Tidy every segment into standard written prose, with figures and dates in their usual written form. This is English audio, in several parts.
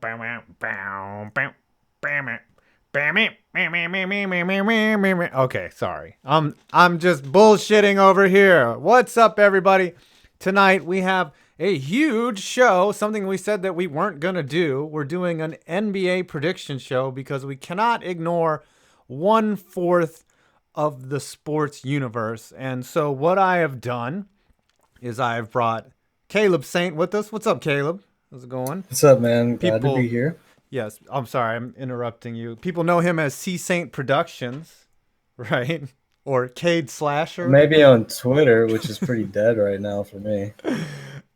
Okay, sorry. I'm just bullshitting over here. What's up, everybody? Tonight we have a huge show, something we said that we weren't going to do. We're doing an NBA prediction show because we cannot ignore 1/4 of the sports universe. And so what I have done is I've brought Caleb Saint with us. What's up, Caleb? How's it going? What's up, man? Glad to be here. Yes, I'm sorry, I'm interrupting you. People know him as C Saint Productions, right? Or Cade Slasher. Maybe on Twitter, which is pretty dead right now for me.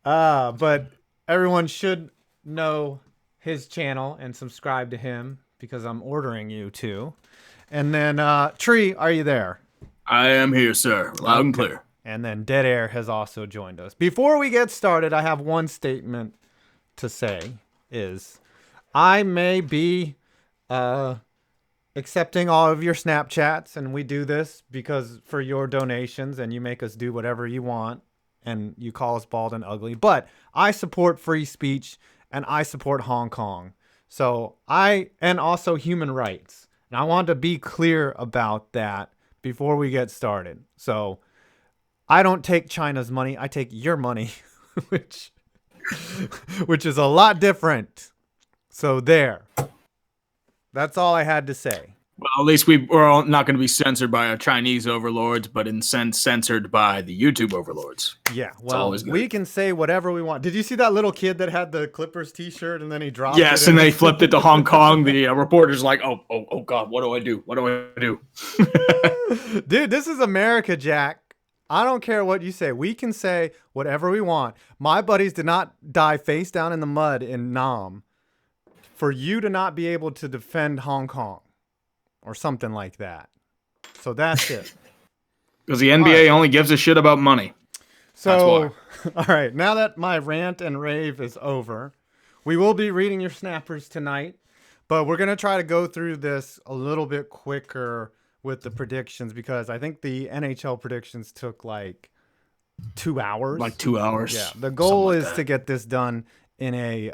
But everyone should know his channel and subscribe to him because I'm ordering you to. And then Tree, are you there? I am here, sir. Loud and clear. And then Dead Air has also joined us. Before we get started, I have one statement to say is I may be accepting all of your Snapchats, and we do this because for your donations, and you make us do whatever you want, and you call us bald and ugly. But I support free speech, and I support Hong Kong. And also human rights. And I want to be clear about that before we get started. So I don't take China's money. I take your money, which is a lot different. So there. That's all I had to say. Well, at least we're all not going to be censored by our Chinese overlords, but in sense censored by the YouTube overlords. Yeah, well, we can say whatever we want. Did you see that little kid that had the Clippers t-shirt and then he dropped it? Yes, and they flipped it to Hong Kong. The reporter's like, oh, God, what do I do? What do I do? Dude, this is America, Jack. I don't care what you say. We can say whatever we want. My buddies did not die face down in the mud in Nam for you to not be able to defend Hong Kong or something like that. So that's it. Because the NBA only gives a shit about money. So, all right, now that my rant and rave is over, we will be reading your snappers tonight, but we're going to try to go through this a little bit quicker with the predictions because I think the NHL predictions took like 2 hours. Like 2 hours. Yeah. The goal is to get this done in a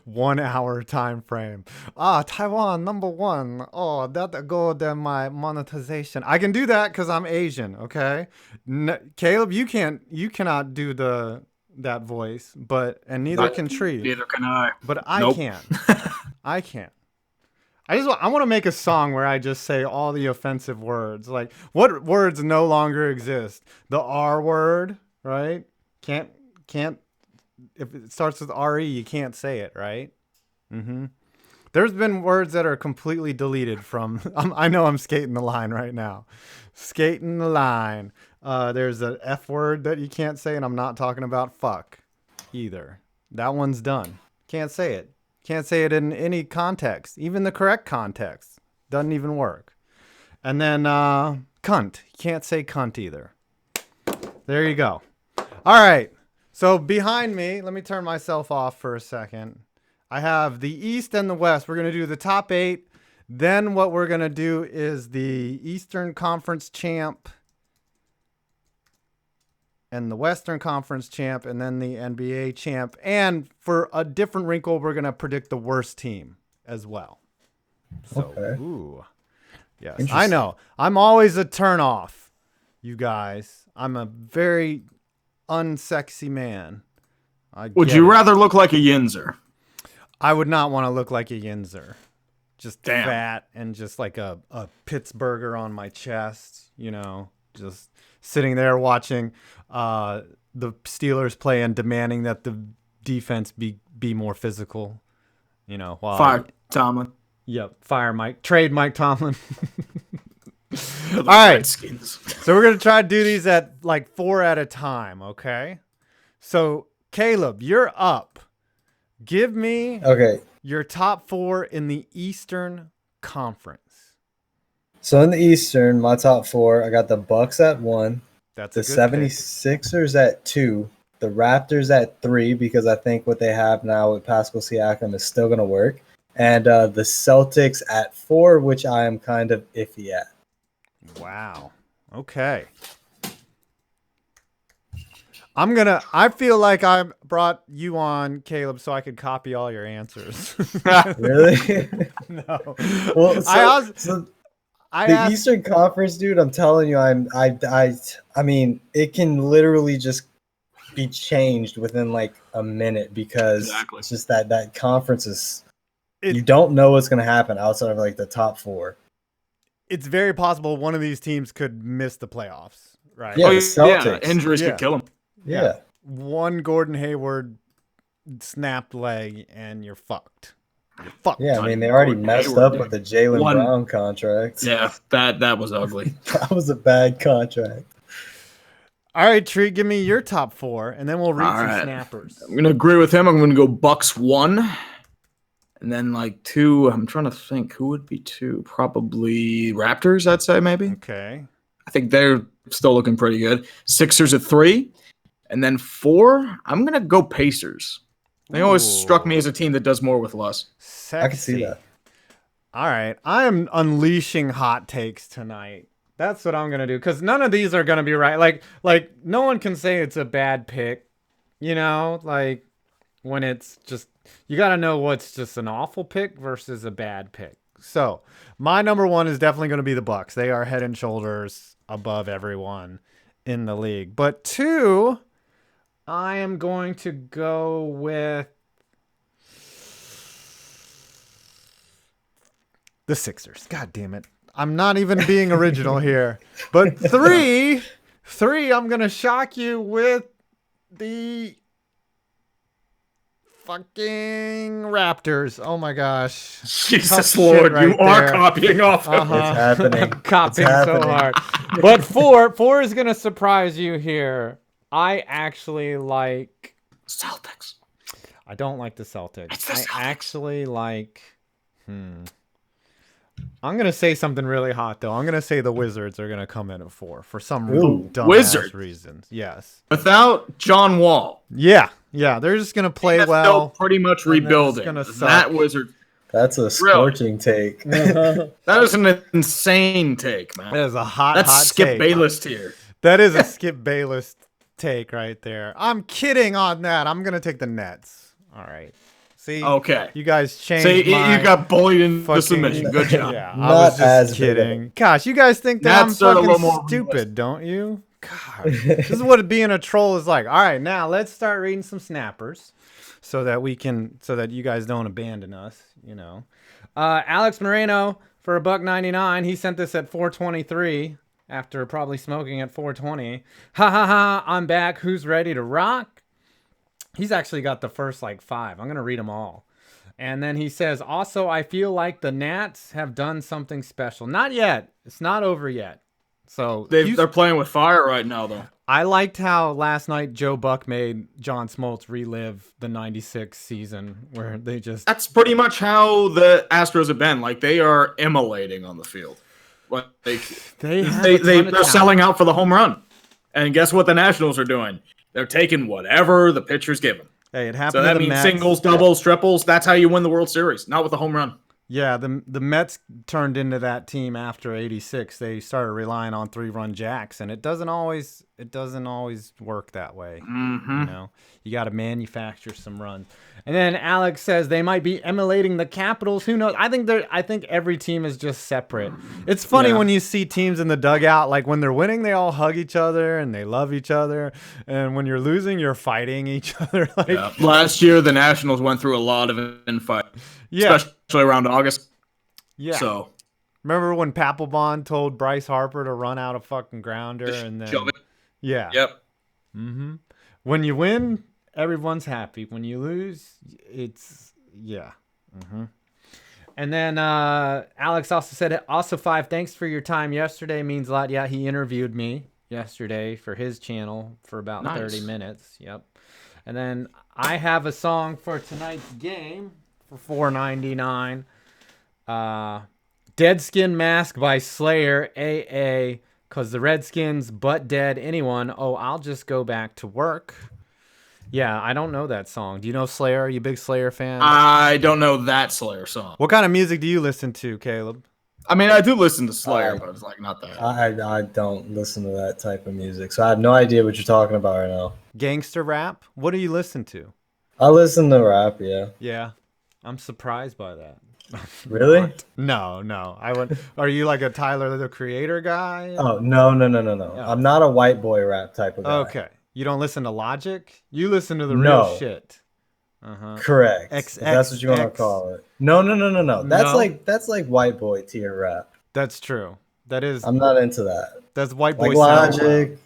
1 hour time frame. Taiwan #1. Oh, that go to my monetization. I can do that because I'm Asian. Okay, Caleb, you cannot do that voice, and neither can Tree. Neither can I. But I can. I can. I want to make a song where I just say all the offensive words. Like, what words no longer exist? The R word, right? Can't. If it starts with RE, you can't say it, right? Mm-hmm. There's been words that are completely deleted from. I know I'm skating the line right now. Skating the line. There's an F word that you can't say, and I'm not talking about fuck either. That one's done. Can't say it. Can't say it in any context. Even the correct context doesn't even work. And then cunt. You can't say cunt either. There you go. All right. So behind me, let me turn myself off for a second. I have the East and the West. We're going to do the top 8. Then what we're going to do is the Eastern Conference champ and the Western Conference champ and then the NBA champ. And for a different wrinkle, we're going to predict the worst team as well. So, okay. Ooh. Yes, I know. I'm always a turnoff, you guys. I'm a very unsexy man. Would you rather look like a yinzer? I would not want to look like a yinzer. Just fat and just like a Pittsburgher on my chest, just sitting there watching the Steelers play and demanding that the defense be more physical, while Fire Tomlin. Yep, fire Mike. Trade Mike Tomlin. All right, so we're going to try to do these at like 4 at a time, okay? So, Caleb, you're up. Give me your top 4 in the Eastern Conference. So in the Eastern, my top 4, I got the Bucks at 1, That's the 76ers at 2, the Raptors at 3 because I think what they have now with Pascal Siakam is still going to work, and the Celtics at 4, which I am kind of iffy at. Wow. Okay. I feel like I brought you on, Caleb, so I could copy all your answers. Really? No. Well, I the asked, Eastern Conference, dude, I'm telling you, I mean, it can literally just be changed within like a minute because Exactly. it's just that conference is It- you don't know what's gonna happen outside of like the top four. it's very possible one of these teams could miss the playoffs, right? Yeah, Oh, the yeah, Celtics. injuries Yeah. could kill him. Yeah. One Gordon Hayward snapped leg and you're fucked. You're fucked. Yeah, I mean they already Gordon messed Hayward, up with the Jaylen One- Brown contract. Yeah, that was ugly. That was a bad contract. All right, Tree, give me your top 4, and then we'll read All some right. snappers. I'm gonna agree with him. I'm gonna go Bucks 1, and then like 2. I'm trying to think who would be 2. Probably Raptors. I'd say maybe. Okay. I think they're still looking pretty good. Sixers at 3, and then 4. I'm gonna go Pacers. They always struck me as a team that does more with less. Sexy. I can see that. All right, I am unleashing hot takes tonight. That's what I'm gonna do because none of these are gonna be right. Like no one can say it's a bad pick. You know, like when it's just you gotta know what's just an awful pick versus a bad pick. So my number 1 is definitely gonna be the Bucks. They are head and shoulders above everyone in the league. But 2, I am going to go with the Sixers. God damn it. I'm not even being original here. But 3, I'm going to shock you with the fucking Raptors. Oh my gosh. Jesus shit Lord, right you are there. copying off him. Uh-huh. It's happening. I'm copying It's so happening. hard. But 4 is going to surprise you here. I actually like Celtics. I don't like the Celtics. It's the Celtics. I actually like I'm going to say something really hot, though. I'm going to say the Wizards are going to come in at 4 for some Ooh, dumb Wizards. reasons. Yes. Without John Wall, Yeah. They're just going to play that's well. still pretty much and then it's rebuilding. gonna suck. That Wizard. That's a scorching take. That is an insane take, man. That is a hot That's Skip take. Bayless tier. That is a Skip Bayless take right there. I'm kidding on that. I'm going to take the Nets. All right. See? Okay. You guys changed See, my you got bullied into fucking- submission. Good job. Yeah, I Not was just as kidding. Gosh, you guys think that Nets I'm are a little fucking more stupid, don't you? God, this is what being a troll is like. All right, now let's start reading some snappers, so that you guys don't abandon us. You know, Alex Moreno for $1.99. He sent this at 4:23 after probably smoking at 4:20. Ha ha ha! I'm back. Who's ready to rock? He's actually got the first like 5. I'm gonna read them all. And then he says, also, I feel like the Nats have done something special. Not yet. It's not over yet. So They're playing with fire right now, though. I liked how last night Joe Buck made John Smoltz relive the 96 season where they just... That's pretty much how the Astros have been. Like, they are immolating on the field. Like, they're selling out for the home run. And guess what the Nationals are doing? They're taking whatever the pitchers give them. Hey, it happened So to that the means Mets. singles, doubles, triples. That's how you win the World Series, not with a home run. Yeah, the Mets turned into that team after 86. They started relying on 3-run jacks, and it doesn't always work that way. Mm-hmm. You know, you got to manufacture some runs. And then Alex says they might be emulating the Capitals. Who knows? I think every team is just separate. It's funny when you see teams in the dugout, like when they're winning, they all hug each other and they love each other, and when you're losing, you're fighting each other. Like Last year, the Nationals went through a lot of infight, especially around August. Yeah. So remember when Papelbon told Bryce Harper to run out a fucking grounder and then shove it. Yeah. Yep. Mm-hmm. When you win, everyone's happy. When you lose, it's Mm-hmm. And then Alex also said, also 5, thanks for your time yesterday. Means a lot. Yeah, he interviewed me yesterday for his channel for about 30 minutes. Yep. And then I have a song for tonight's game for $4.99. Dead Skin Mask by Slayer, AA, because the Redskins butt dead anyone. Oh, I'll just go back to work. Yeah, I don't know that song. Do you know Slayer? Are you a big Slayer fan? I don't know that Slayer song. What kind of music do you listen to, Caleb? I mean, I do listen to Slayer, but it's like not that. I don't listen to that type of music, so I have no idea what you're talking about right now. Gangster rap? What do you listen to? I listen to rap, yeah. Yeah. I'm surprised by that. Really? No. I would. Are you like a Tyler the Creator guy? Oh, no. Oh. I'm not a white boy rap type of guy. Okay. You don't listen to Logic? You listen to the No. real shit. Uh-huh. Correct. X, If that's what you want to call it. No. That's like white boy tier rap. That's true. That is. I'm not into that. That's white boy Like Logic,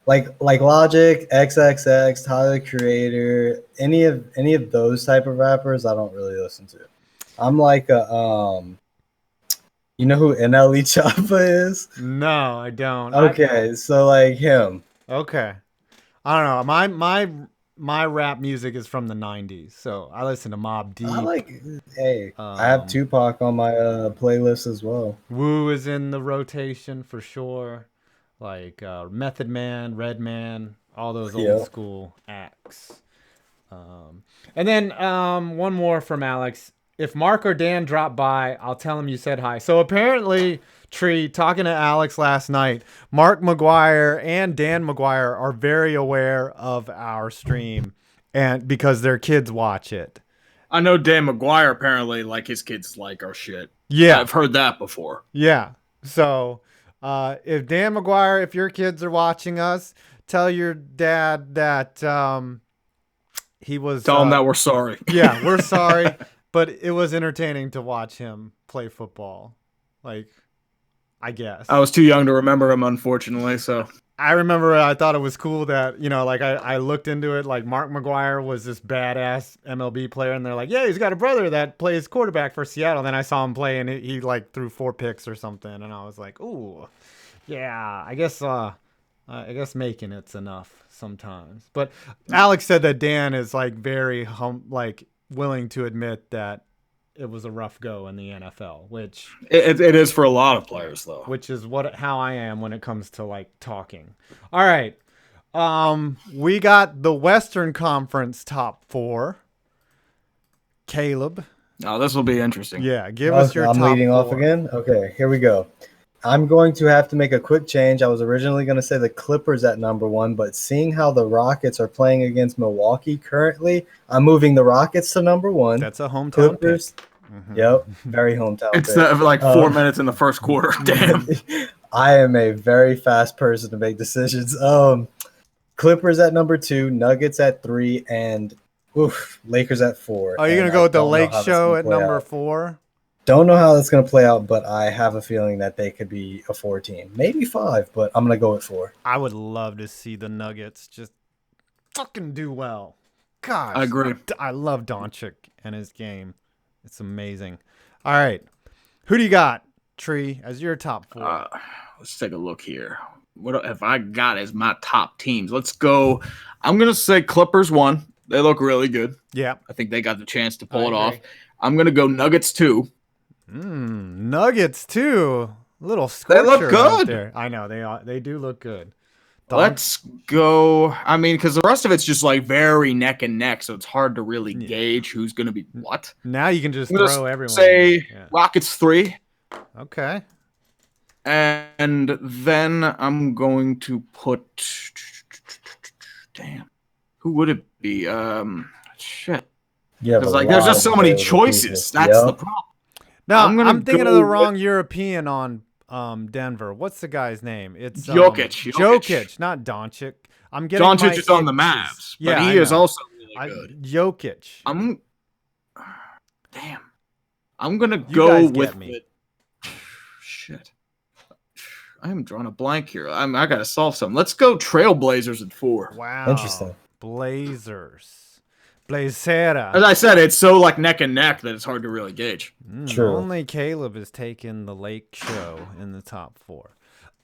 like Logic, XXX, Tyler the Creator, any of those type of rappers, I don't really listen to. I'm like a you know who NLE Choppa is? No, I don't. Okay, so like him. Okay. I don't know. My rap music is from the 90s, so I listen to Mobb Deep. I have Tupac on my playlist as well. Wu is in the rotation for sure. Like Method Man, Redman, all those old school acts. And then one more from Alex. If Mark or Dan drop by, I'll tell him you said hi. So apparently, Tree, talking to Alex last night, Mark McGuire and Dan McGuire are very aware of our stream, and because their kids watch it. I know Dan McGuire apparently like his kids like our shit. Yeah, I've heard that before. Yeah. So if Dan McGuire, if your kids are watching us, tell your dad that he was. Tell him that we're sorry. Yeah, we're sorry. But it was entertaining to watch him play football. Like, I guess. I was too young to remember him, unfortunately, so. I remember I thought it was cool that, like I looked into it, like Mark McGuire was this badass MLB player, and they're like, yeah, he's got a brother that plays quarterback for Seattle. And then I saw him play, and he like threw 4 picks or something, and I was like, ooh, yeah, I guess making it's enough sometimes. But Alex said that Dan is like very willing to admit that it was a rough go in the NFL, which it is for a lot of players though. Which is how I am when it comes to like talking. All right. We got the Western Conference top 4. Caleb. Oh, this will be interesting. Yeah, give us your top 4. I'm leading off again. Okay, here we go. I'm going to have to make a quick change. I was originally going to say the Clippers at number 1, but seeing how the Rockets are playing against Milwaukee currently, I'm moving the Rockets to number 1. That's a hometown Clippers. Mm-hmm. Yep, very hometown. It's like 4 minutes in the first quarter. Damn. I am a very fast person to make decisions. Clippers at number 2, Nuggets at 3, and Lakers at 4. Are you going to go with the Lake Show at number 4? Don't know how that's going to play out, but I have a feeling that they could be a 4 team. Maybe 5, but I'm going to go with 4. I would love to see the Nuggets just fucking do well. Gosh. I agree. I love Doncic and his game. It's amazing. All right. Who do you got, Tree, as your top 4? Let's take a look here. What have I got as my top teams? Let's go. I'm going to say Clippers 1. They look really good. Yeah. I think they got the chance to pull it off. I'm going to go Nuggets 2. Nuggets 2. Little scorcher. They look good. There. I know they do look good. Let's go. I mean, because the rest of it's just like very neck and neck, so it's hard to really gauge who's going to be what. Now you can just throw everyone. Say Rockets 3. Okay. And then I'm going to put. Damn, who would it be? Shit. Yeah, because there's just so many choices. That's the problem. No, I'm thinking of the wrong European on Denver. What's the guy's name? It's Jokic, not Doncic. I'm getting Doncic is on the Mavs, but he is also really good. Jokic. I'm gonna go with it. Shit. I am drawing a blank here. I gotta solve something. Let's go Trailblazers at 4. Wow. Interesting. Blazers. Blazera. As I said, it's so like neck and neck that it's hard to really gauge. True. Only Caleb is taking the Lake Show in the top 4.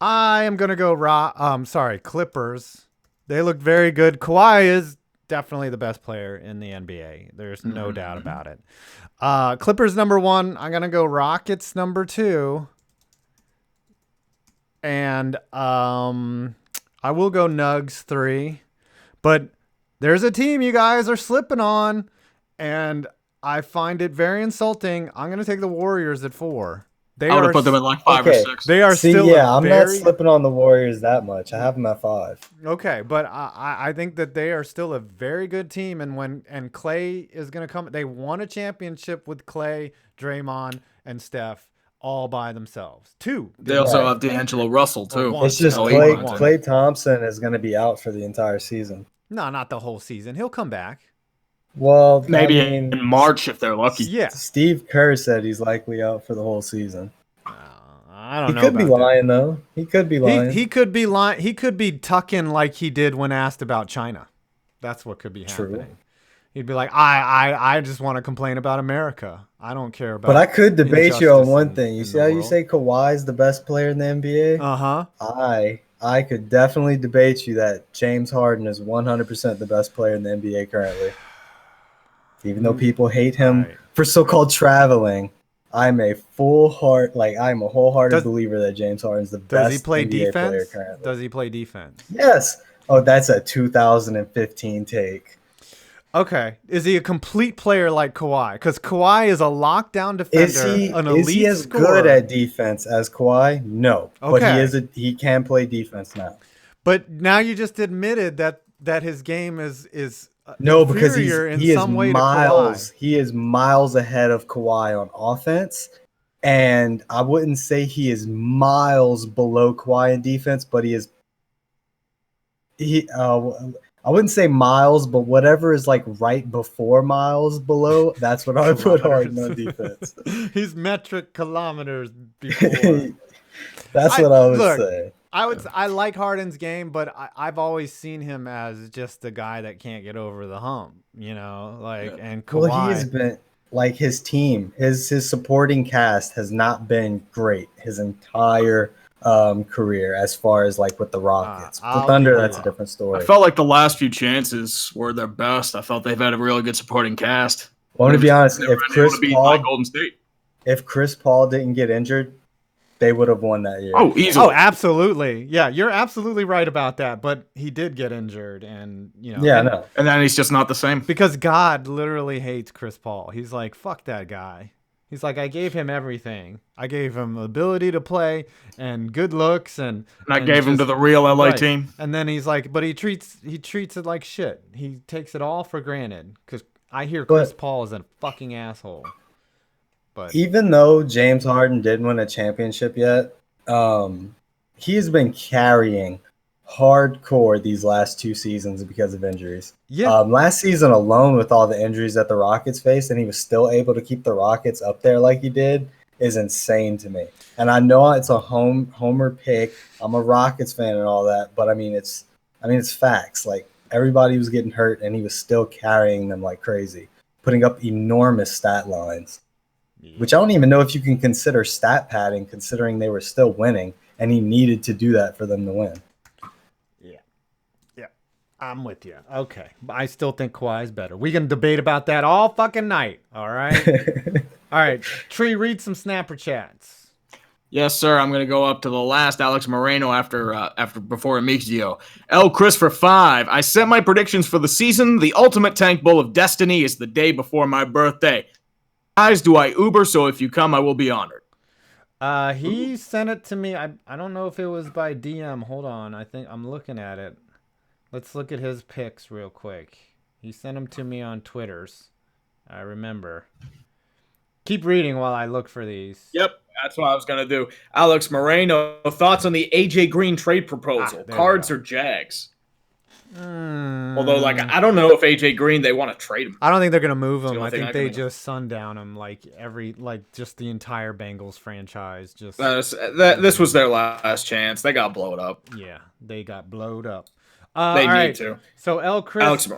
I am gonna go Clippers. They look very good. Kawhi is definitely the best player in the NBA. There's no doubt about it. Clippers number 1. I'm gonna go Rockets number 2. And I will go Nugs 3. But there's a team you guys are slipping on, and I find it very insulting. I'm going to take the Warriors at 4. They I would are have put them at like 5 or Okay. 6. They are See, still yeah, I'm not very slipping on the Warriors that much. I have them at 5. okay, but I think that they are still a very good team, and Clay is going to come, they won a championship with Clay, Draymond, and Steph all by themselves. 2. They also Right. have D'Angelo Russell too. One. It's just No, he won it. Clay Thompson is going to be out for the entire season. No, not the whole season. He'll come back. Well, Maybe I mean, in March if they're lucky. Yeah. Steve Kerr said he's likely out for the whole season. I don't He know. could be about that. lying though. He could be lying. He could be lying. He could be tucking like he did when asked about China. That's what could be happening. True. He'd be like, I just want to complain about America. I don't care about. But I could debate you on injustice one thing. You see how you say Kawhi's the best player in the NBA? Uh-huh. I could definitely debate you that James Harden is 100% the best player in the NBA currently. Even though people hate him for so-called traveling, I'm a wholehearted believer that James Harden's the best Does he play NBA player defense? currently. Does he play defense? Yes. Oh, that's a 2015 take. Okay. Is he a complete player like Kawhi? Because Kawhi is a lockdown defender, an elite is he as scorer. good at defense as Kawhi? No. Okay. But he can play defense now. But now you just admitted that his game is No, because inferior in he is some way miles. to Kawhi. He is miles ahead of Kawhi on offense, and I wouldn't say he is miles below Kawhi in defense, but he is. I wouldn't say miles, but whatever is like right before miles below, that's what I would put Harden on defense. He's metric kilometers before. That's what I would say. I like Harden's game, but I've always seen him as just the guy that can't get over the hump, and Kawhi. Well, he has been like his team, his supporting cast has not been great his entire career as far as like with the Rockets. With Thunder, that's a different story. I felt like the last few chances were their best. I felt they've had a really good supporting cast. Well, to be honest, if Chris Paul didn't get injured, they would have won that year. Oh, easily. Oh, absolutely. Yeah, you're absolutely right about that. But he did get injured, and Yeah, no. And then he's just not the same. Because God literally hates Chris Paul. He's like, fuck that guy. He's like, I gave him everything. I gave him ability to play and good looks, and I gave him to the real LA team. And then he's like, but he treats it like shit. He takes it all for granted. Because I hear Chris Paul is a fucking asshole. But even though James Harden didn't win a championship yet, he has been carrying hardcore these last 2 seasons because of injuries. Yeah. Last season alone, with all the injuries that the Rockets faced, and he was still able to keep the Rockets up there like he did, is insane to me. And I know it's a homer pick. I'm a Rockets fan and all that, but I mean it's facts. Like everybody was getting hurt, and he was still carrying them like crazy, putting up enormous stat lines. Which I don't even know if you can consider stat padding, considering they were still winning, and he needed to do that for them to win. Yeah, I'm with you. Okay, I still think Kawhi's better. We can debate about that all fucking night. All right, all right. Tree, read some snapper chats. Yes, sir. I'm going to go up to the last Alex Moreno before Emigdio. L. Chris for 5. I set my predictions for the season. The ultimate tank bowl of destiny is the day before my birthday. Guys, do I Uber? So if you come, I will be honored. He sent it to me. I don't know if it was by DM. Hold on. I think I'm looking at it. Let's look at his pics real quick. He sent them to me on Twitters. I remember. Keep reading while I look for these. Yep, that's what I was going to do. Alex Moreno, thoughts on the AJ Green trade proposal? Cards or Jags? Although, I don't know if AJ Green, they want to trade him. I don't think they're gonna move him. I think they just sundown him just the entire Bengals franchise. Just this was their last chance. They got blowed up. Yeah, they got blowed up. They need to. So Chris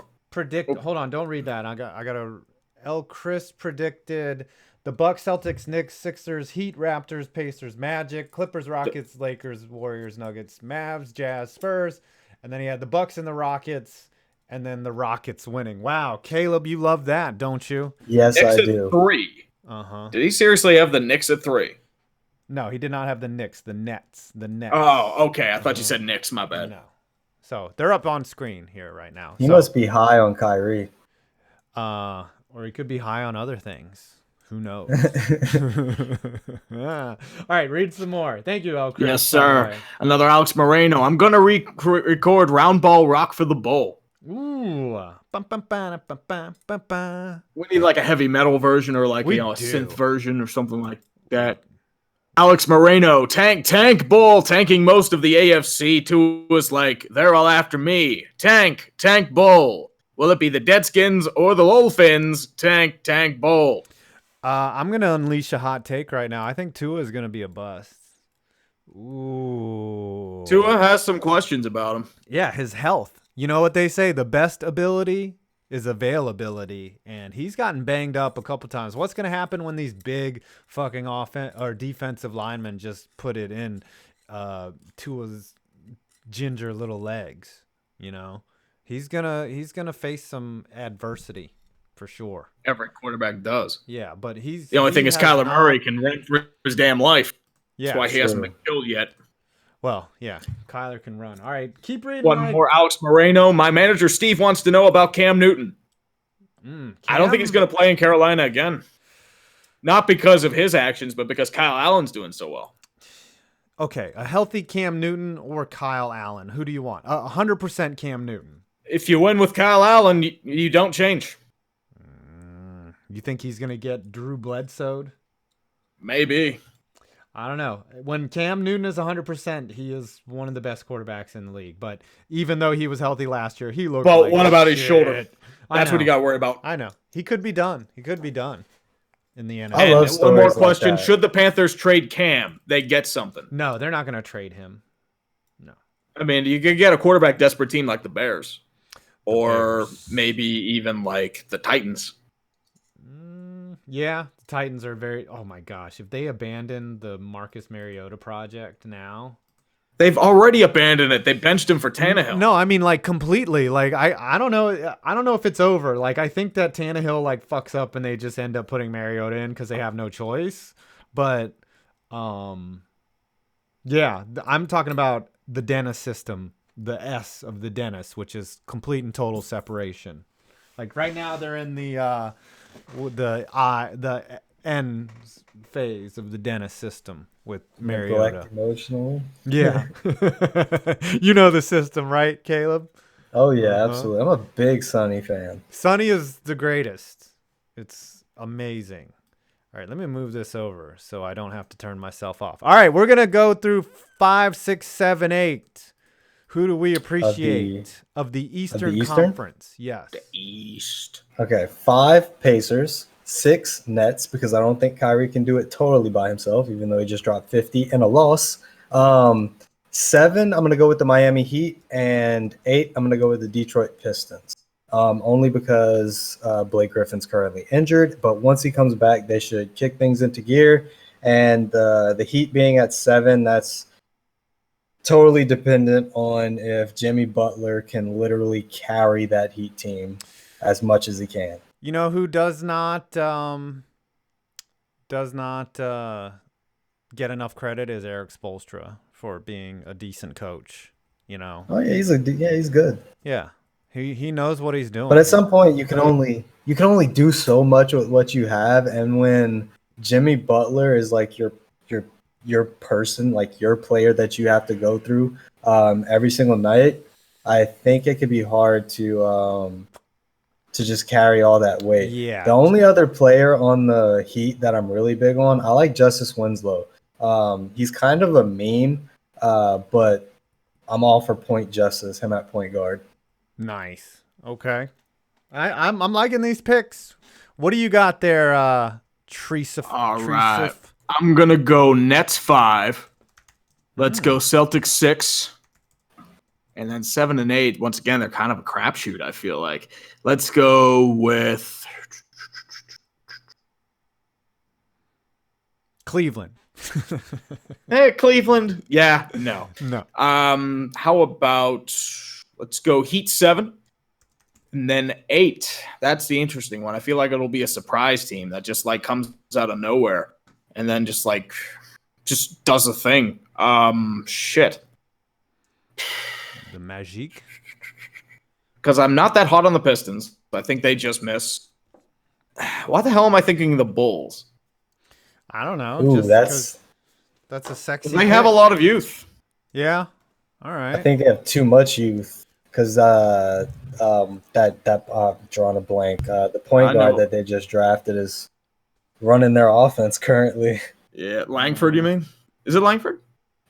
hold on, don't read that. I got Chris predicted the Bucks, Celtics, Knicks, Sixers, Heat, Raptors, Pacers, Magic, Clippers, Rockets, Lakers, Warriors, Nuggets, Mavs, Jazz, Spurs. And then he had the Bucks and the Rockets, and then the Rockets winning. Wow, Caleb, you love that, don't you? Yes, Knicks I do. At 3. Did he seriously have the Knicks at 3? No, he did not have the Knicks. The Nets. Oh, okay. I thought you said Knicks. My bad. No. So they're up on screen here right now. He must be high on Kyrie. Or he could be high on other things. Who knows? All right, read some more. Thank you, El Chris. Yes, sir. Another Alex Moreno. I'm going to record Round Ball Rock for the Bowl. Ooh. We need like a heavy metal version or like a synth version or something like that. Alex Moreno, tank bull, tanking most of the AFC. Two was like, they're all after me. Tank bull. Will it be the Deadskins or the Lolfins? Tank bull. I'm going to unleash a hot take right now. I think Tua is going to be a bust. Ooh. Tua has some questions about him. Yeah, his health. You know what they say? The best ability is availability, and he's gotten banged up a couple times. What's going to happen when these big fucking defensive linemen just put it in Tua's ginger little legs? You know, he's gonna face some adversity for sure. Every quarterback does. Yeah, but the only thing is Kyler Murray can run for his damn life. Yeah, that's why he hasn't been killed yet. Well, yeah, Kyler can run. All right, keep reading. One more Alex Moreno. My manager, Steve, wants to know about Cam Newton. I don't think he's going to play in Carolina again. Not because of his actions, but because Kyle Allen's doing so well. Okay, a healthy Cam Newton or Kyle Allen? Who do you want? 100% Cam Newton. If you win with Kyle Allen, you don't change. You think he's going to get Drew Bledsoe'd? Maybe. I don't know. When Cam Newton is 100%, he is one of the best quarterbacks in the league. But even though he was healthy last year, he looked like what about shit. his shoulder? That's what he got worried about. I know. He could be done. He could be done in the NFL. I love one more question. Like should the Panthers trade Cam? They get something. No, they're not going to trade him. No. I mean, you could get a quarterback desperate team like the Bears. Or maybe even like the Titans. Yeah, the Titans are very... Oh, my gosh. If they abandon the Marcus Mariota project now... They've already abandoned it. They benched him for Tannehill. No, I mean, like, completely. Like, I don't know. I don't know if it's over. Like, I think that Tannehill, like, fucks up and they just end up putting Mariota in because they have no choice. But, yeah, I'm talking about the Dennis system, the S of the Dennis, which is complete and total separation. Like, right now they're in the N phase of the Dennis system with Mariota. Emotional. Yeah. You know the system, right, Caleb? Oh, yeah, absolutely. I'm a big Sonny fan. Sonny is the greatest. It's amazing. All right, let me move this over so I don't have to turn myself off. All right, we're going to go through 5, 6, 7, 8. Who do we appreciate of the Eastern Conference? Yes. The East. Okay, 5 Pacers, 6 Nets, because I don't think Kyrie can do it totally by himself, even though he just dropped 50 in a loss. 7, I'm going to go with the Miami Heat, and 8, I'm going to go with the Detroit Pistons. Only because Blake Griffin's currently injured, but once he comes back, they should kick things into gear. And the Heat being at 7, that's totally dependent on if Jimmy Butler can literally carry that Heat team as much as he can. You know who does not get enough credit is Eric Spoelstra for being a decent coach. You know. Oh yeah, he's good. Yeah, he knows what he's doing. But at some point, you can only do so much with what you have, and when Jimmy Butler is like your person, like your player that you have to go through every single night, I think it could be hard to just carry all that weight. Yeah. The only other player on the Heat that I'm really big on, I like Justice Winslow. He's kind of a meme, but I'm all for Point Justice, him at point guard. Nice. Okay. I'm liking these picks. What do you got there, Tresif? All right. I'm going to go Nets 5. Let's go Celtics 6. And then 7 and 8, once again, they're kind of a crapshoot, I feel like. Let's go with Cleveland. Cleveland. Yeah, no. No. How about let's go Heat 7 and then 8. That's the interesting one. I feel like it'll be a surprise team that just like comes out of nowhere and then just does a thing. Shit. The Magic? Because I'm not that hot on the Pistons. I think they just miss. Why the hell am I thinking the Bulls? I don't know. Ooh, Just because that's a sexy. They have a lot of youth. Yeah. All right. I think they have too much youth because drawing a blank. The point guard that they just drafted is running their offense currently. Yeah, Langford. You mean? Is it Langford?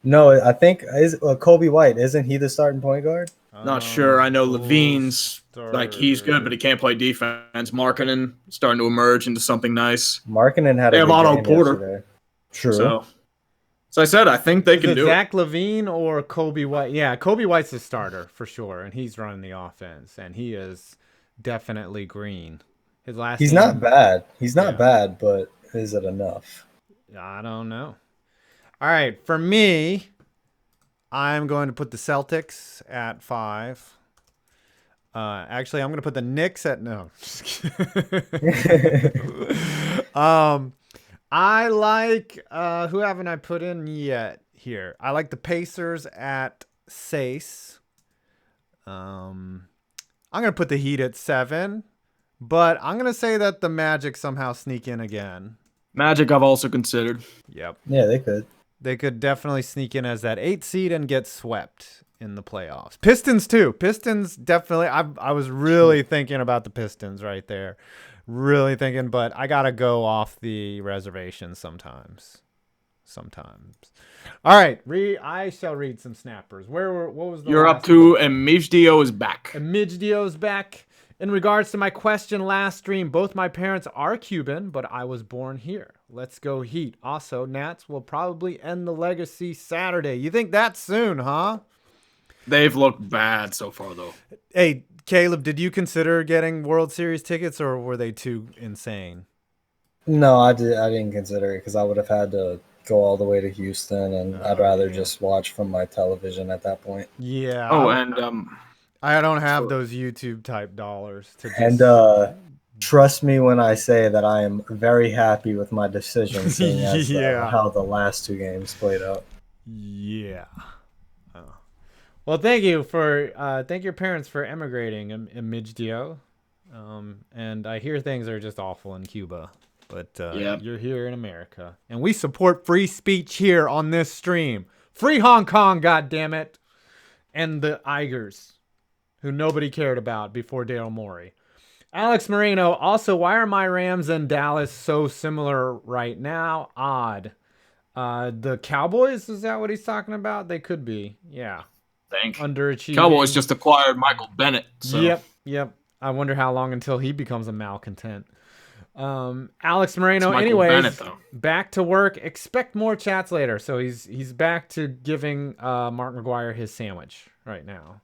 No, I think is Kobe White. Isn't he the starting point guard? Not sure. I know Levine's Starter. he's good, but he can't play defense. Markkanen starting to emerge into something nice. Markkanen had They a have good Otto game Porter. yesterday. True. So I said I think they can do Zach Levine or Kobe White? Yeah, Kobe White's the starter for sure, and he's running the offense, and he is definitely green. His last. He's game, not bad. He's not bad, but is it enough? I don't know. All right, for me, I'm going to put the Celtics at 5. Actually, I'm going to put the Knicks at no. Just kidding. I like who haven't I put in yet here? I like the Pacers at 6. I'm going to put the Heat at 7, but I'm going to say that the Magic somehow sneak in again. Magic I've also considered. Yep. Yeah, they could. They could definitely sneak in as that 8 seed and get swept in the playoffs. Pistons too. Pistons definitely. I was really thinking about the Pistons right there. Really thinking, but I got to go off the reservation sometimes. All right. I shall read some snappers. What was the You're last up to one? Emigdio is back. Emigdio's back. In regards to my question last stream, both my parents are Cuban, but I was born here. Let's go Heat. Also, Nats will probably end the legacy Saturday. You think that's soon, huh? They've looked bad so far, though. Hey, Caleb, did you consider getting World Series tickets, or were they too insane? No, I didn't consider it because I would have had to go all the way to Houston, and I'd rather just watch from my television at that point. Yeah. Oh, and I don't have those YouTube type dollars to just... And trust me when I say that I am very happy with my decision, seeing as how the last 2 games played out. Yeah. Well, thank you for thank your parents for emigrating, Emigdio. And I hear things are just awful in Cuba, but you're here in America, and we support free speech here on this stream. Free Hong Kong, goddammit, and the Uyghurs, who nobody cared about before Daryl Morey. Alex Moreno, also, why are my Rams and Dallas so similar right now? Odd. The Cowboys, is that what he's talking about? They could be, yeah. Underachieving. Cowboys just acquired Michael Bennett. So. Yep. I wonder how long until he becomes a malcontent. Alex Moreno, Bennett, back to work. Expect more chats later. So he's back to giving Mark McGuire his sandwich right now.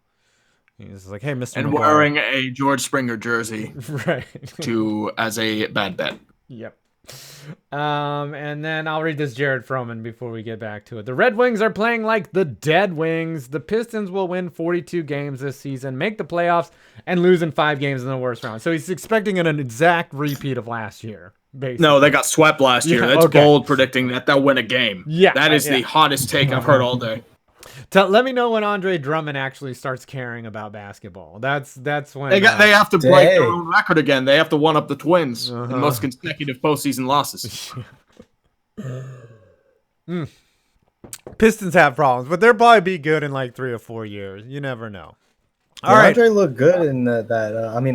He's like, hey, Mr. And McGuire. wearing a George Springer jersey right. as a bad bet. Yep. And then I'll read this Jared Froman before we get back to it. The Red Wings are playing like the dead Wings. The Pistons will win 42 games this season, make the playoffs, and lose in 5 games in the worst round. So he's expecting an exact repeat of last year. Basically. No, they got swept last year. That's bold predicting that they'll win a game. Yeah. That is the hottest take I've heard all day. Let me know when Andre Drummond actually starts caring about basketball. That's when they have to break their own record again. They have to one up the Twins in most consecutive postseason losses. Pistons have problems, but they'll probably be good in like 3 or 4 years. You never know. All right. Andre looked good in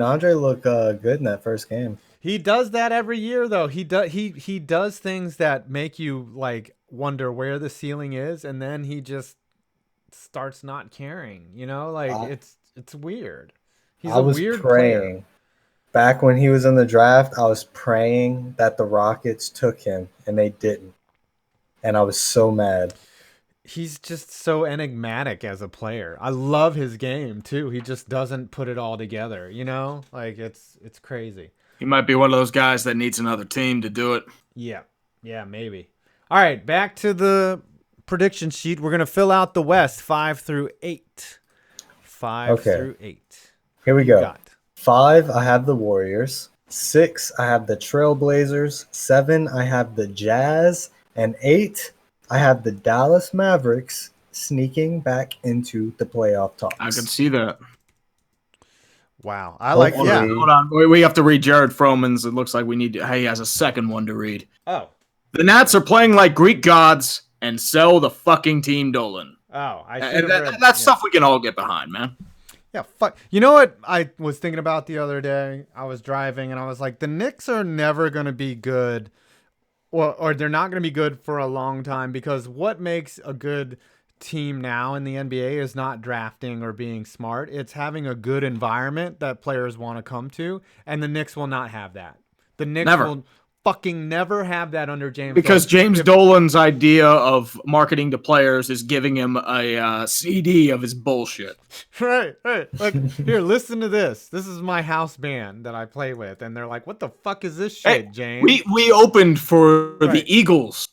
Andre looked good in that first game. He does that every year, though. He does things that make you like wonder where the ceiling is, and then he just starts not caring. You know, like it's weird. He's a weird player. Back when he was in the draft, I was praying that the Rockets took him, and they didn't. And I was so mad. He's just so enigmatic as a player. I love his game, too. He just doesn't put it all together, you know? Like, it's crazy. He might be one of those guys that needs another team to do it. Yeah, maybe. All right, back to the prediction sheet. We're going to fill out the West 5 through 8. 5 through 8. Here we go. 5, I have the Warriors. 6, I have the Trailblazers. 7, I have the Jazz. And 8, I have the Dallas Mavericks sneaking back into the playoff talks. I can see that. Wow. Yeah. Hold on. We have to read Jared Froman's. It looks like he has a second one to read. Oh. The Nats are playing like Greek gods and sell the fucking team Dolan. Oh, I should have read. That's stuff we can all get behind, man. Yeah, fuck. You know what I was thinking about the other day? I was driving and I was like, the Knicks are never going to be good, or they're not going to be good for a long time, because what makes a good team now in the NBA is not drafting or being smart. It's having a good environment that players want to come to, and the Knicks will not have that. The Knicks will fucking never have that under James because Dolan. James Dolan's idea of marketing to players is giving him a CD of his bullshit. Right. Like, here, listen to this. This is my house band that I play with, and they're like, "What the fuck is this shit, James?" We opened for the Eagles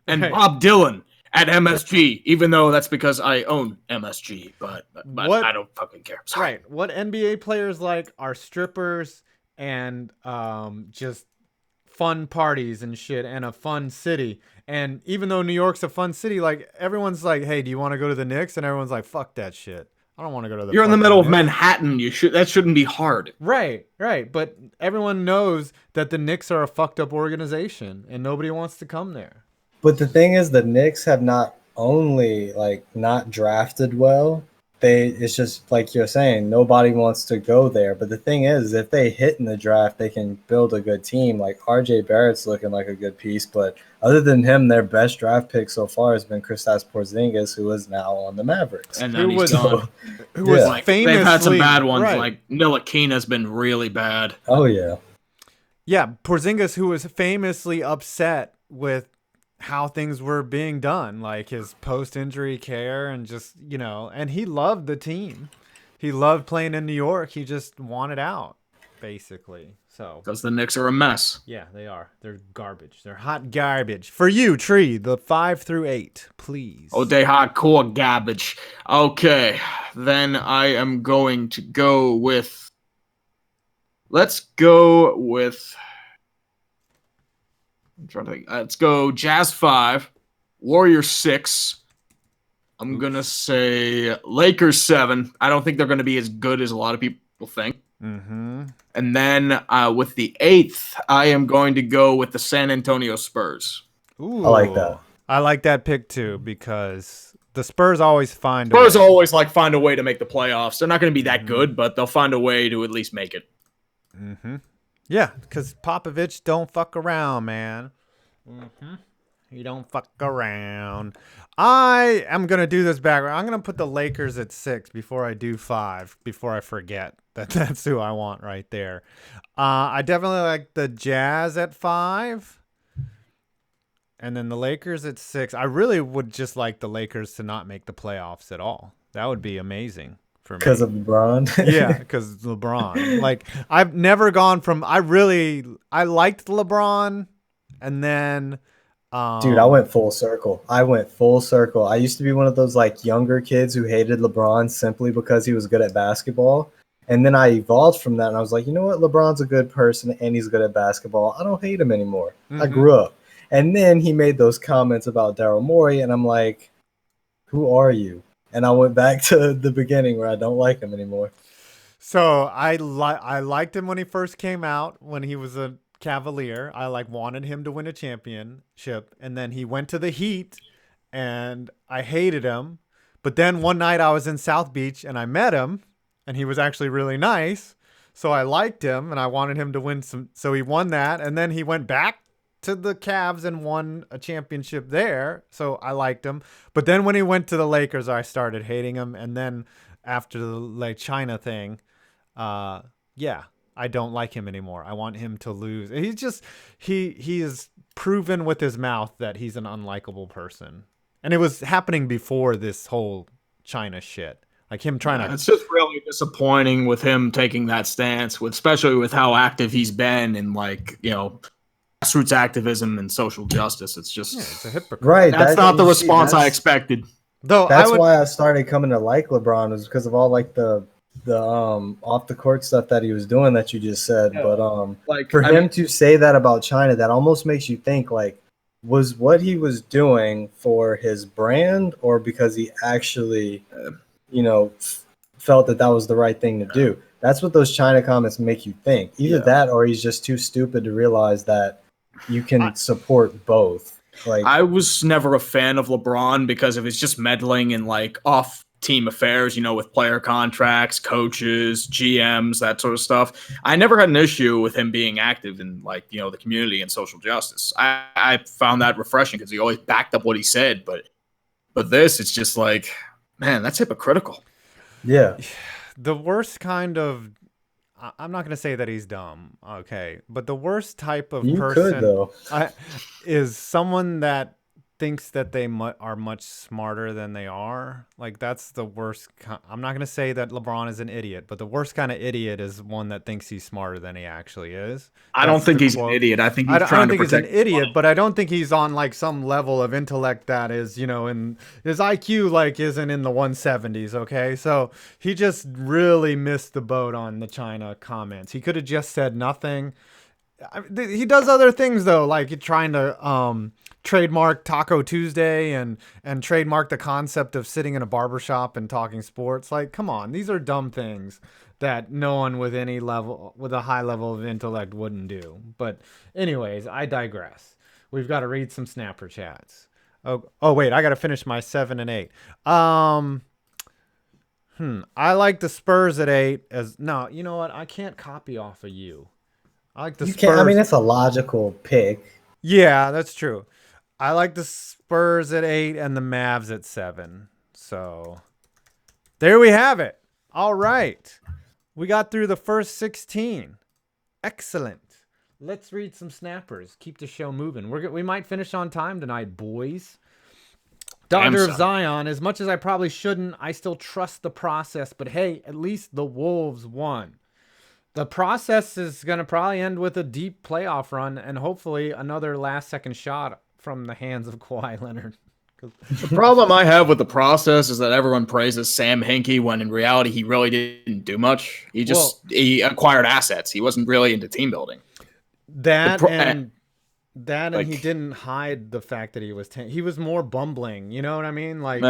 and Bob Dylan at MSG, even though that's because I own MSG, but I don't fucking care. Sorry. Right. What NBA players like are strippers and just fun parties and shit, and a fun city. And even though New York's a fun city, like, everyone's like, "Hey, do you want to go to the Knicks?" And everyone's like, "Fuck that shit. I don't want to go to the." You're in the middle of Manhattan. That shouldn't be hard. Right. But everyone knows that the Knicks are a fucked up organization, and nobody wants to come there. But the thing is, the Knicks have not only not drafted well. It's just like you're saying, nobody wants to go there. But the thing is, if they hit in the draft, they can build a good team. Like RJ Barrett's looking like a good piece, but other than him, their best draft pick so far has been Kristaps Porzingis, who is now on the Mavericks. And then he's gone. Who was famously, they've had some bad ones. Right. Like Ntilikina's been really bad. Oh yeah. Yeah, Porzingis, who was famously upset with how things were being done, like his post-injury care, and just, and he loved the team. He loved playing in New York. He just wanted out, basically. So because the Knicks are a mess. Yeah, they are. They're garbage. They're hot garbage. For you, Tree, the 5 through 8, please. Oh, they hardcore garbage. Okay, then I am going to go with. Let's go with. I'm trying to think. Let's go Jazz 5, Warriors 6. I'm going to say Lakers 7. I don't think they're going to be as good as a lot of people think. Mm-hmm. And then with the 8th, I am going to go with the San Antonio Spurs. Ooh, I like that. I like that pick too, because the Spurs always find Spurs always find a way to make the playoffs. They're not going to be that good, but they'll find a way to at least make it. Mm-hmm. Yeah, because Popovich don't fuck around, man. Mm-hmm. He don't fuck around. I am going to do this backwards. I'm going to put the Lakers at 6 before I do 5, before I forget that that's who I want right there. I definitely like the Jazz at 5. And then the Lakers at 6. I really would just like the Lakers to not make the playoffs at all. That would be amazing. Because of LeBron. Yeah, because Lebron. Like, I've never gone from I liked LeBron, and then dude, I went full circle. I used to be one of those younger kids who hated LeBron simply because he was good at basketball. And then I evolved from that, and I was like, you know what? LeBron's a good person and he's good at basketball. I don't hate him anymore. Mm-hmm. I grew up. And then he made those comments about Daryl Morey, and I'm like, who are you? And I went back to the beginning where I don't like him anymore. So I liked him when he first came out, when he was a Cavalier. I wanted him to win a championship, and then he went to the Heat, and I hated him. But then one night I was in South Beach and I met him, and he was actually really nice. So I liked him, and I wanted him to win some. So he won that, and then he went back to the Cavs and won a championship there, so I liked him. But then when he went to the Lakers, I started hating him. And then after the China thing, yeah, I don't like him anymore. I want him to lose. He's just he is proven with his mouth that he's an unlikable person, and it was happening before this whole China shit. Like him trying to. It's just really disappointing with him taking that stance, especially with how active he's been in grassroots activism and social justice. It's just it's a hypocrite. Right. That's not the response I expected. Though that's why I started coming to like LeBron, was because of all the off the court stuff that he was doing that you just said. Yeah. But for him to say that about China, that almost makes you think was what he was doing for his brand, or because he actually felt that was the right thing to do. That's what those China comments make you think. Either that, or he's just too stupid to realize that you can support both. Like, I was never a fan of LeBron because of his just meddling in like off team affairs, with player contracts, coaches, GMs, that sort of stuff. I never had an issue with him being active in like, the community and social justice. I found that refreshing because he always backed up what he said. But this, it's just like, man, that's hypocritical. Yeah. The worst kind of, I'm not going to say that he's dumb, okay, but the worst type of person is someone that thinks that they are much smarter than they are. Like, that's the worst. I'm not going to say that LeBron is an idiot, but the worst kind of idiot is one that thinks he's smarter than he actually is. I don't think he's an idiot. I think he's trying to protect. I don't think he's an idiot, but I don't think he's on like some level of intellect that is, and his IQ like isn't in the 170s. Okay, so he just really missed the boat on the China comments. He could have just said nothing. He does other things though, like trying to trademark Taco Tuesday and trademark the concept of sitting in a barbershop and talking sports. Like, come on, these are dumb things that no one with a high level of intellect wouldn't do. But anyways, I digress. We've got to read some snapper chats. Oh wait, I got to finish my 7 and 8. I like the Spurs at 8 no, you know what? I can't copy off of you. I like the Spurs. I mean, it's a logical pick. Yeah, that's true. I like the Spurs at 8 and the Mavs at 7. So there we have it. All right. We got through the first 16. Excellent. Let's read some snappers. Keep the show moving. We might finish on time tonight, boys. Daughter of Zion, as much as I probably shouldn't, I still trust the process. But hey, at least the Wolves won. The process is going to probably end with a deep playoff run and hopefully another last-second shot from the hands of Kawhi Leonard. The problem I have with the process is that everyone praises Sam Hinkie when in reality he really didn't do much. He acquired assets. He wasn't really into team building. And he didn't hide the fact that he was more bumbling. You know what I mean? Like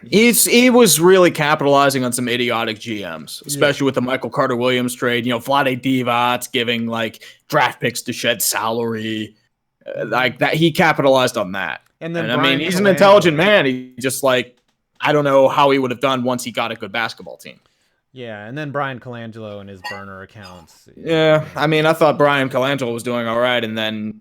he was really capitalizing on some idiotic GMs, especially with the Michael Carter-Williams trade. Vlade Divac giving like draft picks to shed salary, like that. He capitalized on that. And I mean, he's an intelligent man. He just like, I don't know how he would have done once he got a good basketball team. Yeah, and then Brian Colangelo and his burner accounts. Yeah, I mean, I thought Brian Colangelo was doing all right, and then,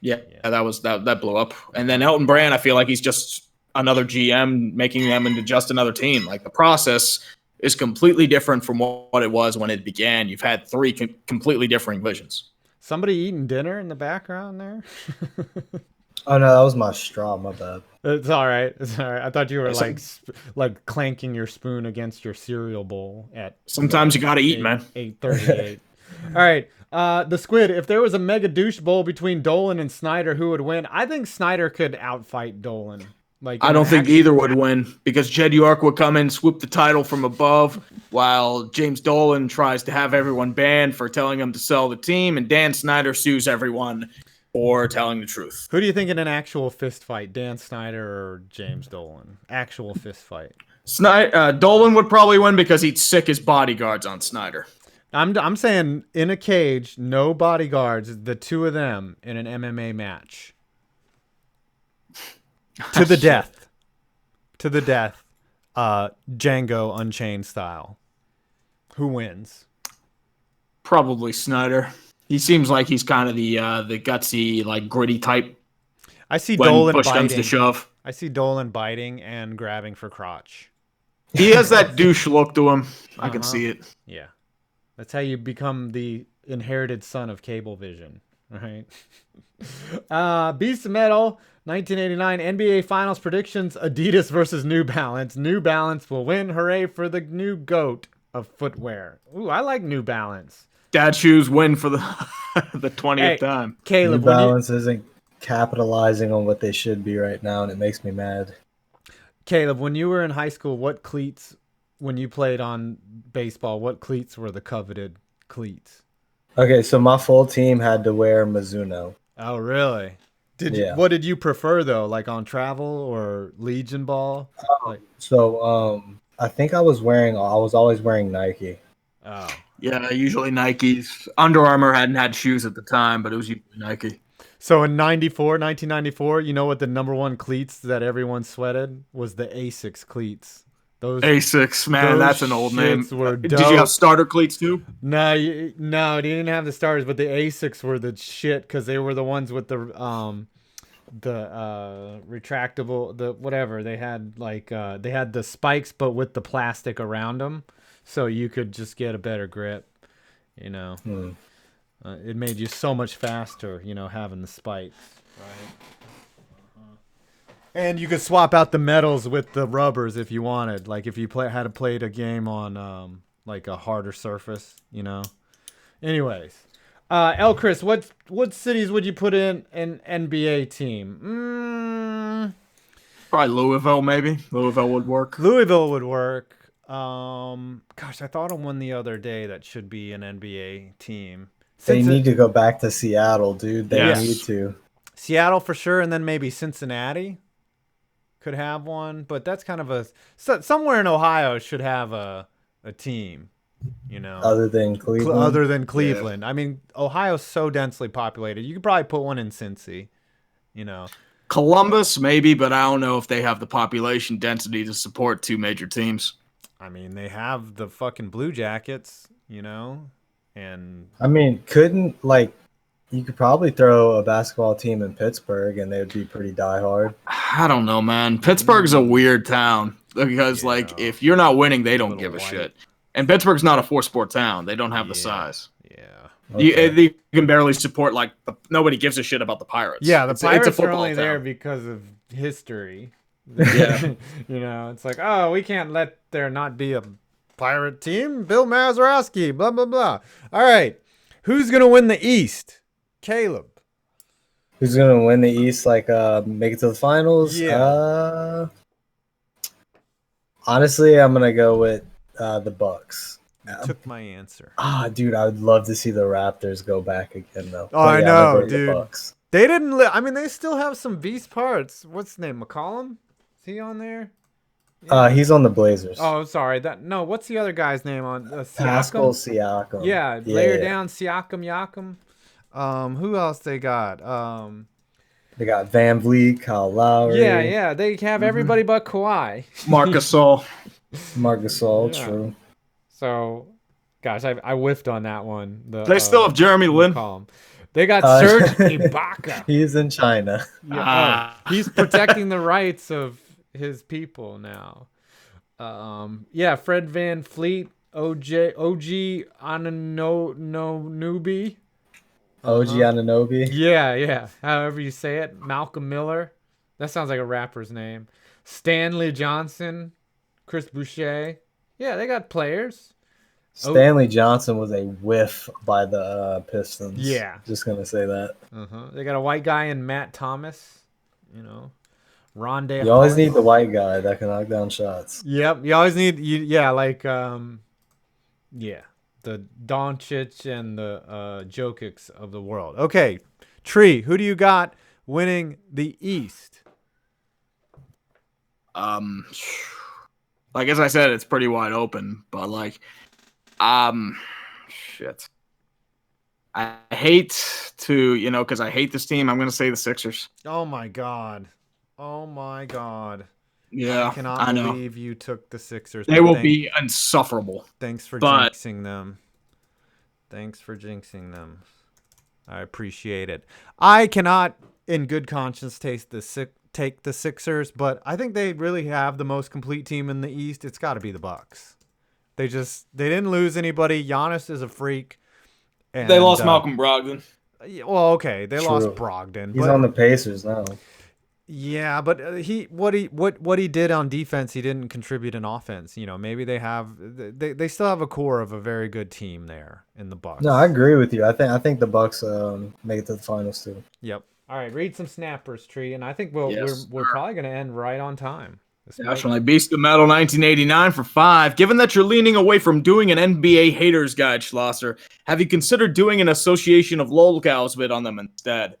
that blew up. And then Elton Brand, I feel like he's just another GM making them into just another team. Like, the process is completely different from what it was when it began. You've had three completely different visions. Somebody eating dinner in the background there? Oh, no, that was my straw. My bad. It's all right. It's all right. I thought you were like clanking your spoon against your cereal bowl at. Sometimes you got to eat, man. 8:38. All right. The Squid, if there was a mega douche bowl between Dolan and Snyder, who would win? I think Snyder could outfight Dolan. I don't think either would win because Jed York would come in, swoop the title from above, while James Dolan tries to have everyone banned for telling him to sell the team, and Dan Snyder sues everyone or telling the truth. Who do you think in an actual fist fight, Dan Snyder or James Dolan? Actual fist fight. Dolan would probably win because he'd sick his bodyguards on Snyder. I'm saying in a cage, no bodyguards, the two of them in an MMA match. To the death. To the death. Django Unchained style. Who wins? Probably Snyder. He seems like he's kind of the gutsy, like gritty type. I see Dolan push biting. Comes to shove. I see Dolan biting and grabbing for crotch. He has that douche look to him. I can see it. Yeah, that's how you become the inherited son of Cablevision, right? Beast of Metal, 1989 NBA Finals predictions: Adidas versus New Balance. New Balance will win. Hooray for the new GOAT of footwear. Ooh, I like New Balance. Dad shoes win for the 20th time. Caleb, New Balance isn't capitalizing on what they should be right now, and it makes me mad. Caleb, when you were in high school, when you played on baseball, what cleats were the coveted cleats? Okay, so my full team had to wear Mizuno. Oh, really? What did you prefer, though? Like on travel or Legion ball? I think I was always wearing Nike. Oh. Yeah, usually Nikes. Under Armour hadn't had shoes at the time, but it was usually Nike. So in 1994, you know what the number one cleats that everyone sweated was the Asics cleats. Those Asics, man, those that's an old name. were Did you have starter cleats too? No, no, they didn't have the starters, but the Asics were the shit because they were the ones with the retractable, the whatever. They had they had the spikes, but with the plastic around them, so you could just get a better grip. You know, it made you so much faster. You know, having the spikes, right? And you could swap out the metals with the rubbers if you wanted. Like if you had played a game on like a harder surface, you know. Anyways, El Chris, what cities would you put in an NBA team? Probably Louisville, maybe. Louisville would work. Louisville would work. Gosh, I thought of one the other day that should be an NBA team. They need to go back to Seattle, dude. They need to. Seattle for sure, and then maybe Cincinnati could have one, but that's kind of somewhere in Ohio should have a team, you know, other than Cleveland. Yeah. I mean, Ohio's so densely populated. You could probably put one in Cincy, you know. Columbus maybe, but I don't know if they have the population density to support two major teams. I mean, they have the fucking Blue Jackets, you know, and I mean, you could probably throw a basketball team in Pittsburgh and they would be pretty diehard. I don't know, man. Pittsburgh's a weird town because, if you're not winning, they don't give a shit. And Pittsburgh's not a four-sport town. They don't have the size. Yeah. Okay. You can barely support, nobody gives a shit about the Pirates. Yeah, the Pirates are only there because of history. Yeah. You know, it's like, oh, we can't let there not be a Pirate team. Bill Mazeroski, blah, blah, blah. All right. Who's going to win the East? Caleb. Who's gonna win the East? Make it to the finals? Yeah. Honestly, I'm gonna go with the Bucks. Took my answer. Dude, I would love to see the Raptors go back again, though. Oh, I know, dude. The Bucks. They didn't. I mean, they still have some beast parts. What's his name? McCollum? Is he on there? Yeah. He's on the Blazers. Oh, sorry. What's the other guy's name on Pascal Siakam? Yeah, layer down Siakam. Who else they got? They got Van Vliet, Kyle Lowry. Yeah. They have everybody but Kawhi. Marc Gasol. True. So, gosh, I whiffed on that one. They still have Jeremy Lin. They got Serge Ibaka. He's in China. He's protecting the rights of his people now. Fred Van Fleet, OG Anunoby. OG Anunoby? Yeah. However you say it. Malcolm Miller. That sounds like a rapper's name. Stanley Johnson. Chris Boucher. Yeah, they got players. Stanley Johnson was a whiff by the Pistons. Yeah. Just going to say that. They got a white guy in Matt Thomas. You know. Rondé. You always need the white guy that can knock down shots. Yep. You always need... the Doncic and the Jokics of the world. Okay, Tree, who do you got winning the East? As I said, it's pretty wide open, but shit. I hate to, because I hate this team. I'm gonna say the Sixers. Oh my god. Yeah, I cannot believe you took the Sixers. They will be insufferable. Thanks for jinxing them. I appreciate it. I cannot, in good conscience, take the Sixers, but I think they really have the most complete team in the East. It's got to be the Bucks. They didn't lose anybody. Giannis is a freak. And, they lost Malcolm Brogdon. Well, okay, they lost Brogdon. He's on the Pacers now. Yeah, but what he did on defense, he didn't contribute in offense. Maybe they still have a core of a very good team there in the Bucks. No, I agree with you. I think the Bucks make it to the finals too. Yep. All right, read some snappers, Tree, and I think we're probably going to end right on time. Definitely. Beast of Metal 1989 for 5. Given that you're leaning away from doing an NBA haters guide, Schlosser, have you considered doing an association of lolcows bit on them instead?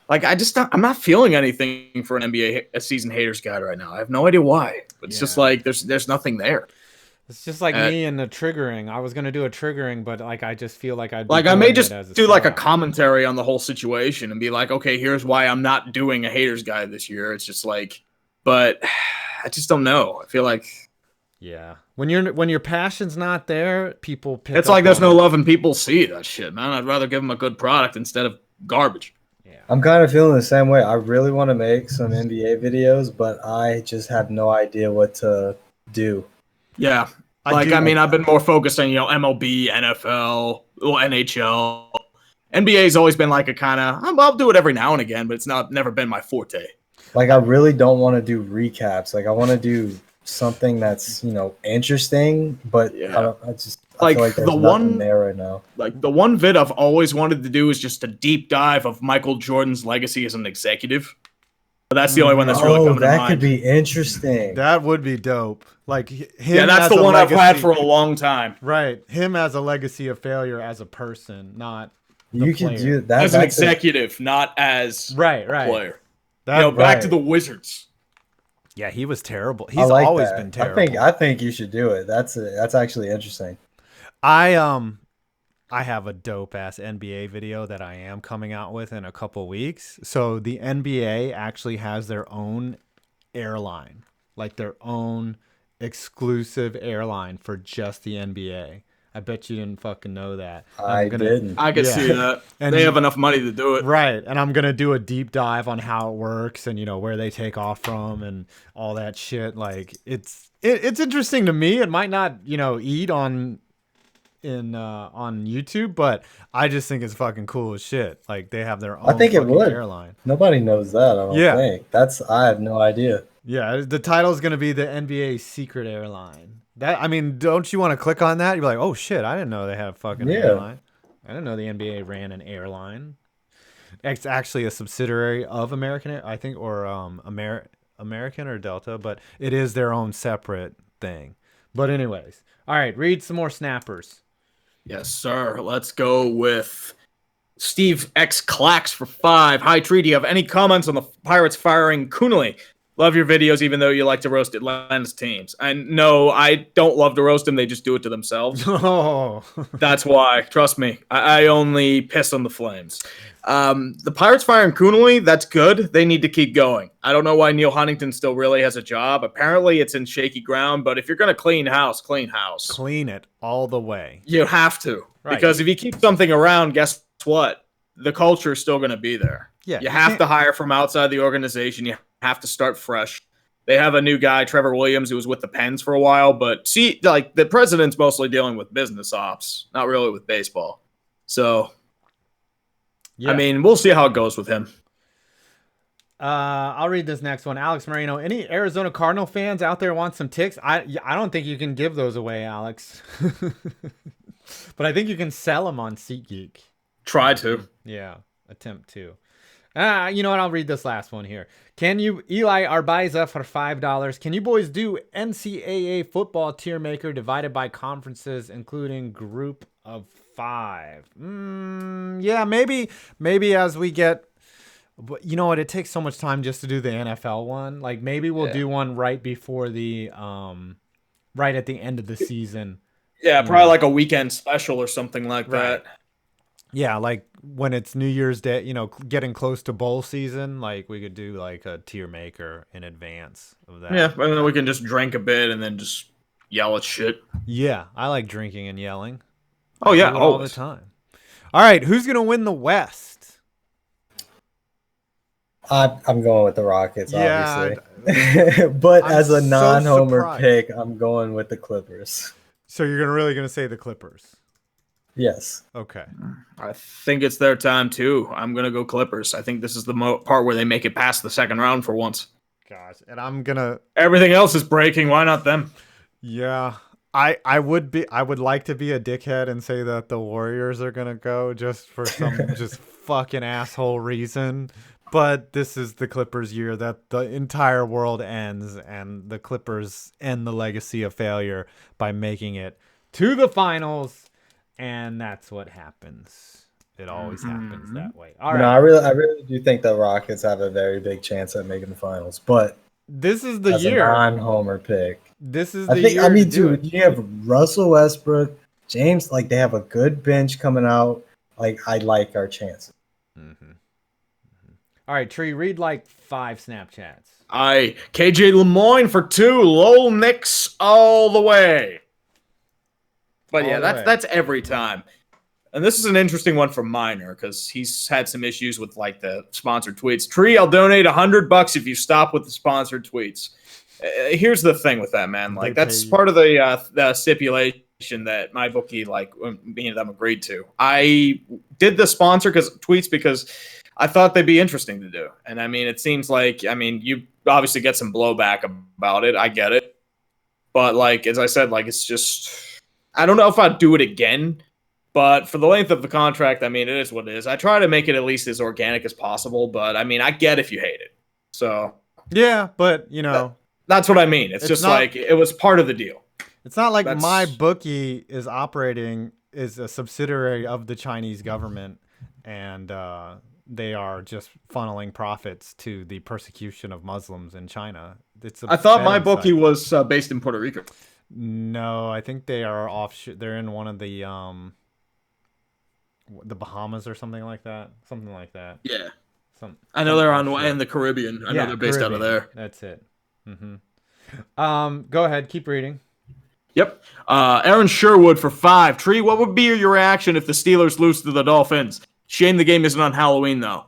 I'm not feeling anything for an NBA season haters guide right now. I have no idea why. But it's just there's nothing there. It's just like me and the triggering. I was gonna do a triggering, but like I just feel like I may just do like a commentary on the whole situation and be like, okay, here's why I'm not doing a haters guide this year. It's just like, but I just don't know. I feel like when your passion's not there, people pick. It's like there's no love and people see that shit, man. I'd rather give them a good product instead of garbage. Yeah, I'm kind of feeling the same way. I really want to make some NBA videos, but I just have no idea what to do. Yeah. I've been more focused on, MLB, NFL, NHL. NBA's always been like a kind of, I'll do it every now and again, but it's never been my forte. Like, I really don't want to do recaps. Like, I want to do something that's, interesting, but I feel like there's nothing there right now. Like, the one vid I've always wanted to do is just a deep dive of Michael Jordan's legacy as an executive. But that's the only one that's really coming to mind. That could be interesting. That would be dope. Like him. Yeah, that's the one I've had for a long time. Right, him as a legacy of failure as a person, not you can do that as an executive, not as a player. Back to the Wizards. Yeah, he was terrible. He's always been terrible. I think you should do it. That's actually interesting. I have a dope ass NBA video that I am coming out with in a couple weeks. So the NBA actually has their own airline, like their own exclusive airline for just the NBA. I bet you didn't fucking know that. I didn't. I could see that. And they have enough money to do it. Right. And I'm going to do a deep dive on how it works and, where they take off from and all that shit. Like, it's interesting to me. It might not, eat on YouTube, but I just think it's fucking cool as shit. Like, they have their own I think it would. airline. Nobody knows that, I don't think. I have no idea. Yeah, the title's going to be the NBA Secret Airline. Don't you want to click on that? You're like, oh shit, I didn't know they had a fucking airline. I didn't know the NBA ran an airline. It's actually a subsidiary of American, I think, or American or Delta, but it is their own separate thing. But anyways, all right, read some more snappers. Yes, sir. Let's go with Steve X Clacks for 5. Hi, Tree. Do you have any comments on the Pirates firing Coonley? Love your videos, even though you like to roast Atlanta's teams. And no, I don't love to roast them. They just do it to themselves. Oh. That's why. Trust me. I only piss on the Flames. The Pirates firing Coonley, that's good. They need to keep going. I don't know why Neil Huntington still really has a job. Apparently, it's in shaky ground. But if you're going to clean house. Clean it all the way. You have to. Right. Because if you keep something around, guess what? The culture is still going to be there. Yeah, you have to hire from outside the organization. You have to start fresh. They have a new guy, Trevor Williams, who was with the Pens for a while. But the president's mostly dealing with business ops, not really with baseball. So, we'll see how it goes with him. I'll read this next one. Alex Marino. Any Arizona Cardinal fans out there want some ticks? I don't think you can give those away, Alex. But I think you can sell them on SeatGeek. Try to. Yeah, attempt to. You know what? I'll read this last one here. Can you, Eli Arbaiza for $5? Can you boys do NCAA football tier maker divided by conferences, including group of 5? Yeah, maybe as we get. But you know what? It takes so much time just to do the NFL one. Like maybe we'll do one right before the right at the end of the season. Yeah, probably like a weekend special or something like that. Yeah, like when it's New Year's Day, getting close to bowl season, like we could do like a tier maker in advance of that. Yeah, and then we can just drink a bit and then just yell at shit. Yeah, I like drinking and yelling. Oh yeah, all the time. All right, who's gonna win the West? I'm going with the Rockets, obviously. But as a non-homer pick, I'm going with the Clippers. So you're really gonna say the Clippers? Yes. Okay. I think it's their time too. I'm gonna go Clippers. I think this is the part where they make it past the second round for once. Gosh, and I'm gonna. Everything else is breaking. Why not them? Yeah, I would like to be a dickhead and say that the Warriors are gonna go just for some just fucking asshole reason. But this is the Clippers' year that the entire world ends, and the Clippers end the legacy of failure by making it to the finals. And that's what happens. It always happens that way. All right. No, I really do think the Rockets have a very big chance at making the finals. But This is the as year. a non-homer pick. This is the year. I mean, dude, you have Russell Westbrook, James. Like they have a good bench coming out. Like I like our chances. Mm-hmm. All right, Tree, read like 5 Snapchats. KJ Lemoyne for 2. Lowell Knicks all the way. But yeah, that's every time. And this is an interesting one for Minor because he's had some issues with like the sponsored tweets. Tree, I'll donate $100 if you stop with the sponsored tweets. Here's the thing with that, man. Like that's part of the stipulation that my bookie, like me and them agreed to. I did the sponsor tweets because I thought they'd be interesting to do. And I mean, it seems like, you obviously get some blowback about it. I get it. But like, as I said, like, it's just, I don't know if I'd do it again, but for the length of the contract, it is what it is. I try to make it at least as organic as possible, but I get if you hate it. So. Yeah, but that's what I mean. It's just like, it was part of the deal. It's not like my bookie is a subsidiary of the Chinese government, and they are just funneling profits to the persecution of Muslims in China. I thought my bookie was based in Puerto Rico. No, I think they are offshore. They're in one of the Bahamas or something like that. Something like that. Yeah. I know they're in the Caribbean. I know they're based out of there. That's it. Mm-hmm. Go ahead. Keep reading. Yep. Aaron Sherwood for 5. Tree, what would be your reaction if the Steelers lose to the Dolphins? Shame the game isn't on Halloween, though.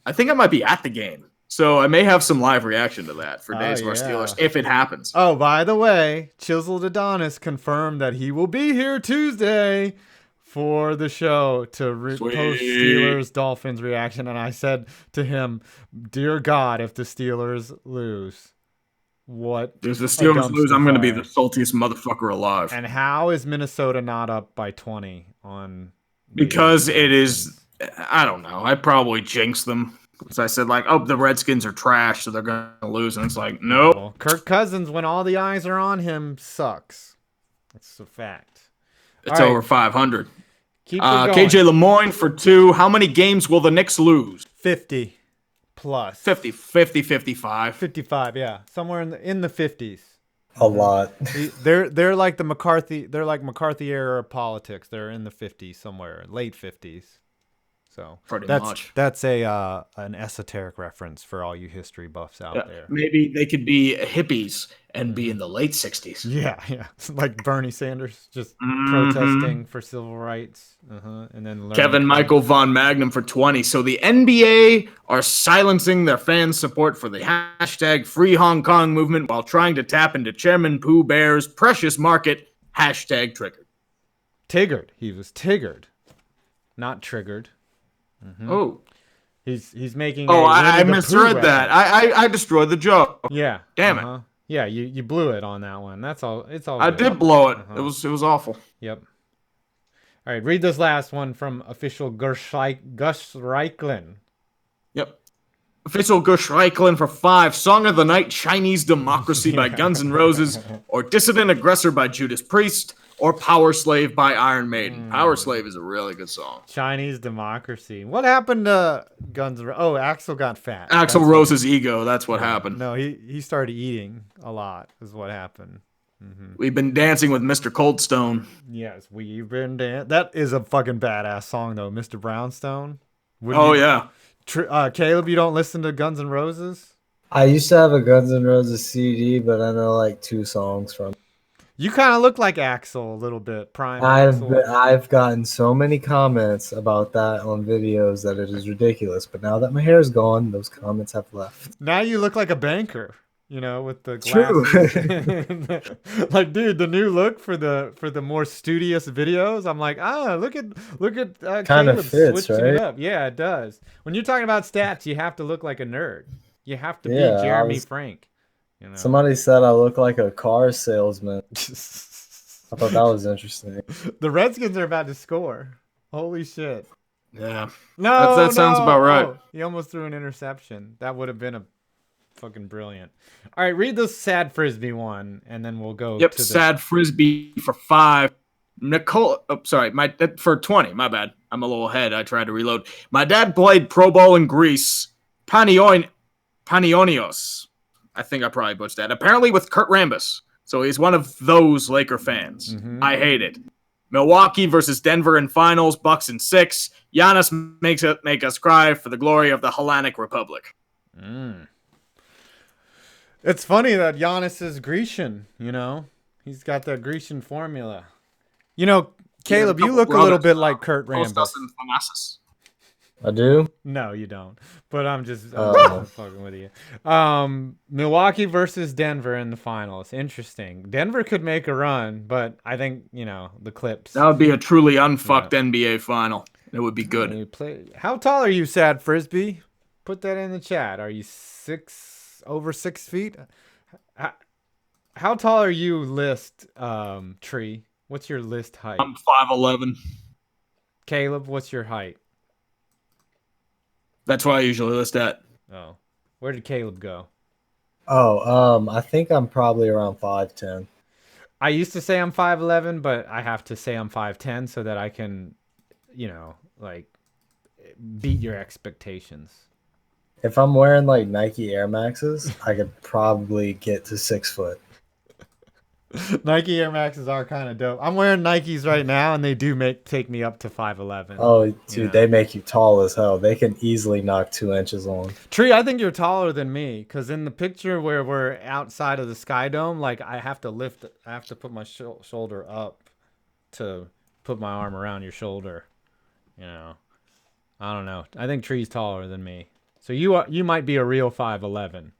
I think I might be at the game, so I may have some live reaction to that for Days of Our Steelers if it happens. Oh, by the way, Chiseled Adonis confirmed that he will be here Tuesday for the show to post Steelers Dolphins reaction, and I said to him, "Dear God, if the Steelers lose, what? If the Steelers lose, I'm going to be the saltiest motherfucker alive." And how is Minnesota not up by 20 on? Because it is. I don't know. I probably jinxed them. Because I said, like, the Redskins are trash, so they're going to lose. And it's like, nope. Well, Kirk Cousins, when all the eyes are on him, sucks. That's a fact. It's over 500. Keep it going. KJ Lemoyne for 2. How many games will the Knicks lose? 50 plus. 50, 55. 55, yeah. Somewhere in the 50s. A lot. They're like the McCarthy. They're like McCarthy era politics. They're in the 50s somewhere, late 50s. So pretty much. That's an esoteric reference for all you history buffs out there. Maybe they could be hippies and be in the late 60s. Yeah, like Bernie Sanders just protesting for civil rights, and then Kevin Michael Von Magnum for 20. So the NBA are silencing their fans' support for the hashtag Free Hong Kong movement while trying to tap into Chairman Pooh Bear's precious market. Hashtag triggered. Tiggered. He was tiggered, not triggered. Mm-hmm. Oh, he's making. I misread that. I destroyed the joke. Yeah. Damn it. Yeah, you blew it on that one. That's all. It's all. I did blow it. It was awful. Yep. All right, read this last one from official Gus Reichlen. Yep. Official Gus Reichlen for 5. Song of the Night: Chinese Democracy by Guns N' Roses, or Dissident Aggressor by Judas Priest, or Power Slave by Iron Maiden. Power Slave is a really good song. Chinese Democracy. What happened to Guns N' Roses? Oh, Axl got fat. Axl Rose's ego. That's what happened. No, he started eating a lot is what happened. Mm-hmm. We've been dancing with Mr. Coldstone. Yes, we've been dancing. That is a fucking badass song, though. Mr. Brownstone. Yeah. Caleb, you don't listen to Guns N' Roses? I used to have a Guns N' Roses CD, but I know like 2 songs from it. You kind of look like Axl a little bit. I've gotten so many comments about that on videos that it is ridiculous. But now that my hair is gone, those comments have left. Now you look like a banker, with the glasses. True. Like, dude, the new look for the more studious videos. I'm like, look at kind of fits, switching right? it up. Yeah, it does. When you're talking about stats, you have to look like a nerd. You have to be Jeremy Frank. Somebody said I look like a car salesman. I thought that was interesting. The Redskins are about to score. Holy shit. Yeah. No, that sounds about right. Oh, he almost threw an interception. That would have been a fucking brilliant. All right, read the sad Frisbee one, and then we'll go to sad Frisbee for 5. For 20. My bad. I'm a little ahead. I tried to reload. My dad played Pro Bowl in Greece. Panionios. I think I probably butchered that. Apparently with Kurt Rambis. So he's one of those Laker fans. Mhm. I hate it. Milwaukee versus Denver in finals, Bucks in 6. Giannis make us cry for the glory of the Hellenic Republic. It's funny that Giannis is Grecian, you know? He's got the Grecian formula. You know, Caleb, you look a little bit like Kurt Rambis. I do? No, you don't. But I'm just fucking with you. Milwaukee versus Denver in the finals. Interesting. Denver could make a run, but I think, you know, the Clips. That would be a truly unfucked NBA final. It would be good. How tall are you, Sad Frisbee? Put that in the chat. Are you over 6 feet? How tall are you, List Tree? What's your list height? I'm 5'11". Caleb, what's your height? That's what I usually list at. Oh. Where did Caleb go? Oh, I think I'm probably around 5'10". I used to say I'm 5'11", but I have to say I'm 5'10" so that I can, you know, like, beat your expectations. If I'm wearing like Nike Air Maxes, I could probably get to 6 foot. Nike Air Maxes are kind of dope. I'm wearing Nikes right now, and they do take me up to 5'11". Oh, dude, they make you tall as hell. They can easily knock 2 inches on. Tree, I think you're taller than me, because in the picture where we're outside of the Sky Dome, like, I have to put my shoulder up to put my arm around your shoulder. You know, I don't know. I think Tree's taller than me, so you might be a real 5'11".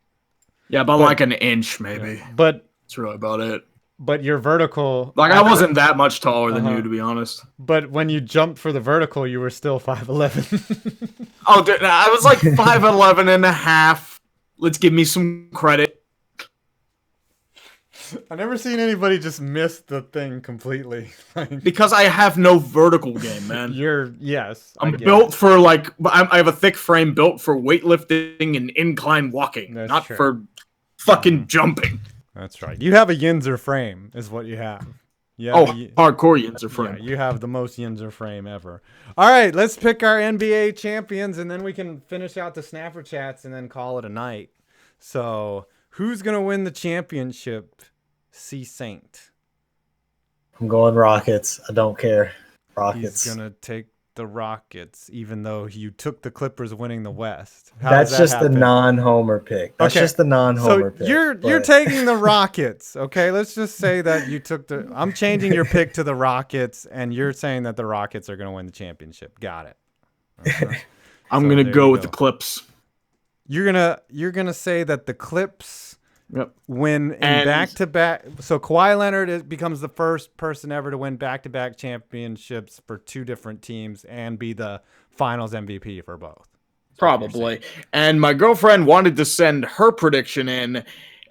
Yeah, but like an inch maybe. Yeah. But that's really about it. But your vertical... Like, I wasn't that much taller than you, to be honest. But when you jumped for the vertical, you were still 5'11". Oh, dude, I was like 5'11 and a half. Let's give me some credit. I've never seen anybody just miss the thing completely. Because I have no vertical game, man. I'm built for, like... I have a thick frame built for weightlifting and incline walking. That's not true. For fucking jumping. That's right. You have a Yinzer frame, is what you have. Hardcore Yinzer frame. Yeah, you have the most Yinzer frame ever. All right, let's pick our NBA champions, and then we can finish out the Snapper chats and then call it a night. So, who's going to win the championship? C. Saint. I'm going Rockets. I don't care. Rockets. He's going to take the Rockets, even though you took the Clippers winning the West. That's just the non-homer pick. That's just the non-homer pick. You're taking the Rockets, okay? Let's just say that you took the... I'm changing your pick to the Rockets, and you're saying that the Rockets are going to win the championship. Got it. Okay. I'm going to go with the Clips. You're gonna say that the Clips win in back-to-back... So Kawhi Leonard becomes the first person ever to win back-to-back championships for 2 different teams and be the finals MVP for both. Probably. And my girlfriend wanted to send her prediction in,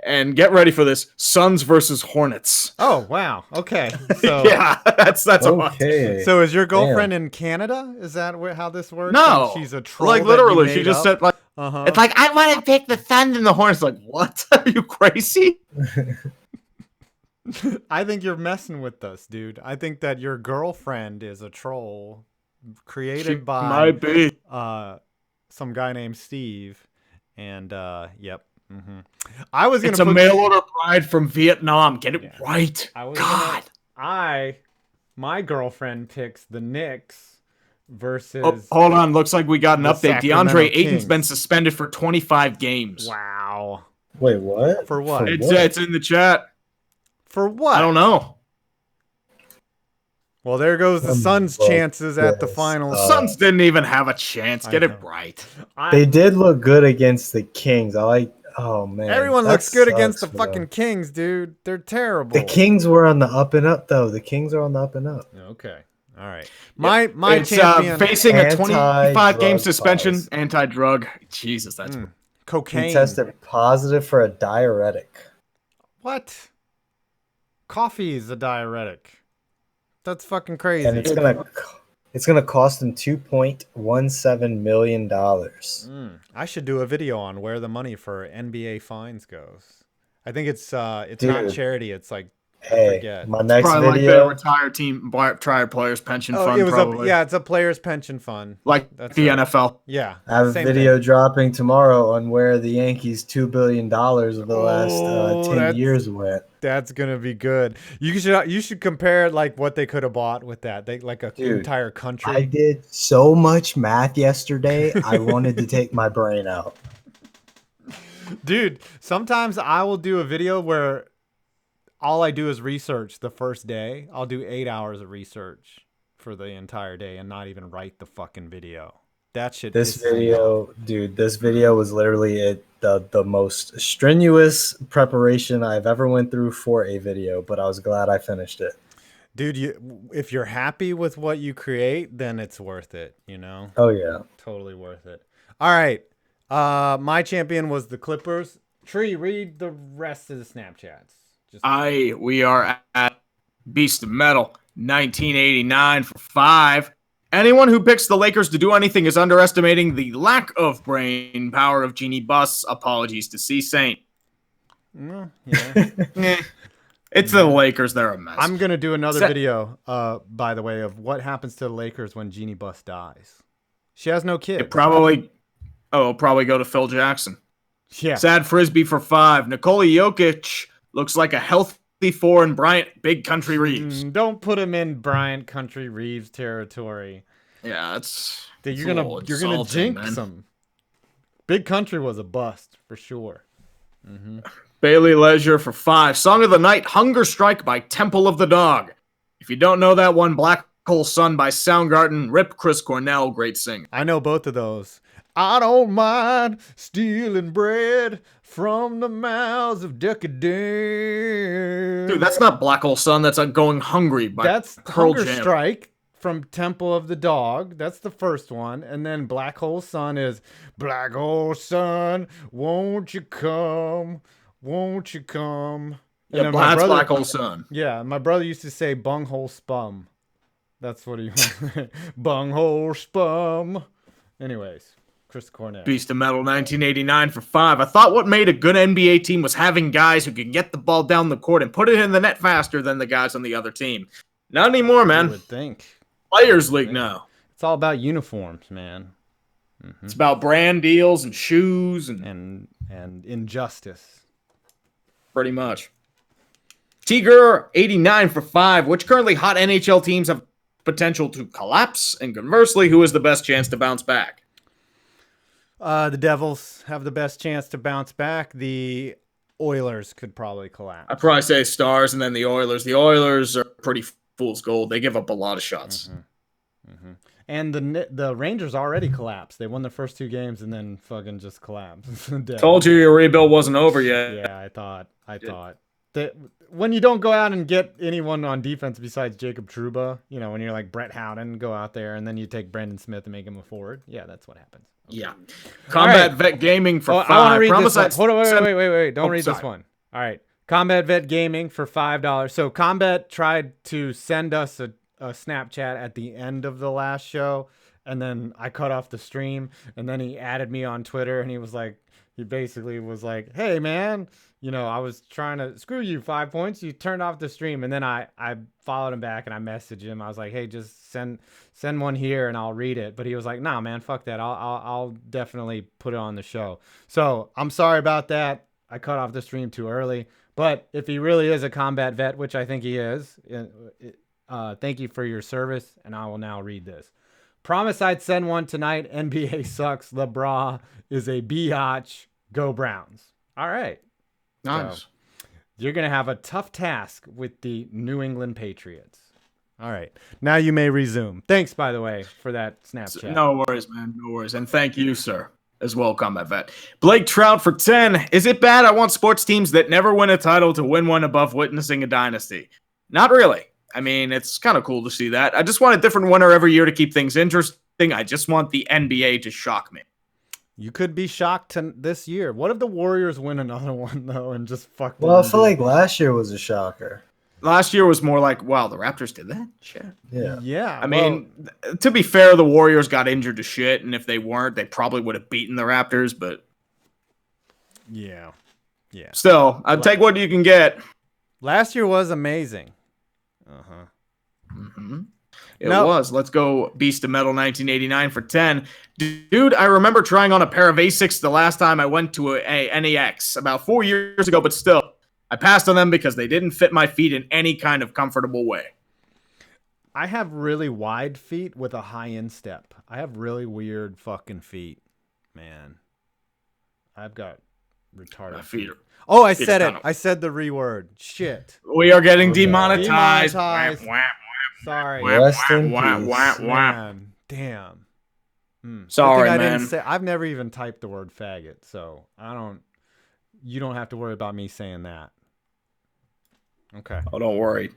and get ready for this: Suns versus Hornets. Oh, wow. Okay. So yeah, that's okay. So is your girlfriend in Canada? Is that how this works? No, she's a troll. Like literally, she just said like, It's like I want to pick the Suns and the Hornets. Like, what? Are you crazy? I think you're messing with us, dude. I think that your girlfriend is a troll created by might be some guy named Steve, and yep. Mm-hmm. I was gonna. It's a mail order bride from Vietnam. Get it right. My girlfriend picks the Knicks versus. Oh, hold on. Looks like we got an update. Sacramento DeAndre Ayton's Kings. been suspended for 25 games. Wow. Wait, what? For what? It's in the chat. For what? I don't know. Well, there goes the Suns' chances at the finals. Suns didn't even have a chance. Get it right. They did look good against the Kings. Oh man, everyone looks good against the fucking Kings, dude. They're terrible. The Kings were on the up and up, though. The Kings are on the up and up. Okay, all right. My it's, champion facing a 25-game suspension. Policy. Anti-drug. Jesus, that's cocaine. He tested positive for a diuretic. What? Coffee is a diuretic. That's fucking crazy. And it's gonna cost him $2.17 million. I should do a video on where the money for NBA fines goes. I think it's not charity. It's like Hey, forget. my next Probably video. like the retired players pension Oh, fund. it was probably. it's a player's pension fund. Like That's the right. NFL. Yeah. I have a same video thing. dropping tomorrow on where the Yankees $2 billion of the last 10 years went. That's gonna be good. You should compare like what they could have bought with that. They like entire country. I did so much math yesterday. I wanted to take my brain out. Dude, sometimes I will do a video where all I do is research the first day. I'll do 8 hours of research for the entire day and not even write the fucking video. That shit. This video was literally the most strenuous preparation I've ever went through for a video, but I was glad I finished it. Dude, if you're happy with what you create, then it's worth it, Oh yeah. Totally worth it. All right. My champion was the Clippers. Tree, read the rest of the Snapchats. We are at Beast of Metal 1989 for 5. Anyone who picks the Lakers to do anything is underestimating the lack of brain power of Genie Bus. Apologies to C Saint. Yeah. It's the Lakers. They're a mess. I'm going to do another video, by the way, of what happens to the Lakers when Jeannie Buss dies. She has no kids. It'll probably go to Phil Jackson. Yeah. Sad Frisbee for 5. Nikola Jokic looks like a healthy 4 in Bryant Big Country Reeves. Don't put him in Bryant Country Reeves territory. Yeah, you're gonna jinx him. Big Country was a bust for sure. Mm-hmm. Bailey Leisure for 5. Song of the Night, Hunger Strike by Temple of the Dog. If you don't know that one, Black Hole Sun by Soundgarden. Rip Chris Cornell, great singer. I know both of those. I don't mind stealing bread from the mouths of decadence. Dude, that's not Black Hole Sun. That's Going Hungry by That's Pearl Hunger Jam. Strike from Temple of the Dog. That's the first one. And then Black Hole Sun is Black Hole Sun, won't you come? Won't you come? Yeah, that's Black Hole Sun. Yeah, my brother used to say bunghole spum. That's what he bunghole spum. Anyways, Chris Cornell. Beast of Metal 1989 for 5. I thought what made a good NBA team was having guys who could get the ball down the court and put it in the net faster than the guys on the other team. Not anymore, man. I would think. Players League now. It's all about uniforms, man. Mm-hmm. It's about brand deals and shoes and injustice. Pretty much. Tiger 89 for 5. Which currently hot NHL teams have potential to collapse? And conversely, who has the best chance to bounce back? The Devils have the best chance to bounce back. The Oilers could probably collapse. I'd probably say Stars and then the Oilers. The Oilers are pretty fool's gold. They give up a lot of shots. Mm-hmm. Mm-hmm. And the Rangers already collapsed. They won the first 2 games and then fucking just collapsed. Told you your rebuild wasn't over yet. Yeah, I thought. That when you don't go out and get anyone on defense besides Jacob Trouba, when you're like Brett Howden, go out there and then you take Brendan Smith and make him a forward. Yeah, that's what happens. Okay. Yeah. Combat Vet Gaming for 5. I want to read this one. Hold on, wait. Don't read sorry. this one. All right. Combat Vet Gaming for $5. So Combat tried to send us a Snapchat at the end of the last show, and then I cut off the stream, and then he added me on Twitter, and he basically was like, hey, man, I was trying to screw you 5 points. You turned off the stream. And then I followed him back and I messaged him. I was like, hey, just send one here and I'll read it. But he was like, nah, man, fuck that. I'll definitely put it on the show. So I'm sorry about that. I cut off the stream too early. But if he really is a combat vet, which I think he is, thank you for your service. And I will now read this. Promise I'd send one tonight. NBA sucks. LeBron is a biatch. Go Browns. All right. Nice. So, you're going to have a tough task with the New England Patriots. All right. Now you may resume. Thanks, by the way, for that Snapchat. No worries, man. No worries. And thank you, sir, as well, Combat Vet. Blake Trout for 10. Is it bad I want sports teams that never win a title to win one above witnessing a dynasty? Not really. I mean, it's kind of cool to see that. I just want a different winner every year to keep things interesting. I just want the NBA to shock me. You could be shocked this year. What if the Warriors win another one, though, and just fuck them? Well, I feel like last year was a shocker. Last year was more like, wow, the Raptors did that? Shit. Yeah. Yeah. I mean, to be fair, the Warriors got injured to shit, and if they weren't, they probably would have beaten the Raptors, but... Yeah. Yeah. Still, I'd take what you can get. Last year was amazing. It was. Let's go Beast of Metal 1989 for 10. Dude, I remember trying on a pair of Asics the last time I went to a NEX about 4 years ago, but still, I passed on them because they didn't fit my feet in any kind of comfortable way. I have really wide feet with a high instep. I have really weird fucking feet, man. I've got retarded feet. Oh, I said it. I said the re-word. Shit. We are getting demonetized. Sorry. Rest in peace. Man, damn. Sorry, I man. didn't say, I've never even typed the word faggot, so you don't have to worry about me saying that. Okay. Oh, don't worry.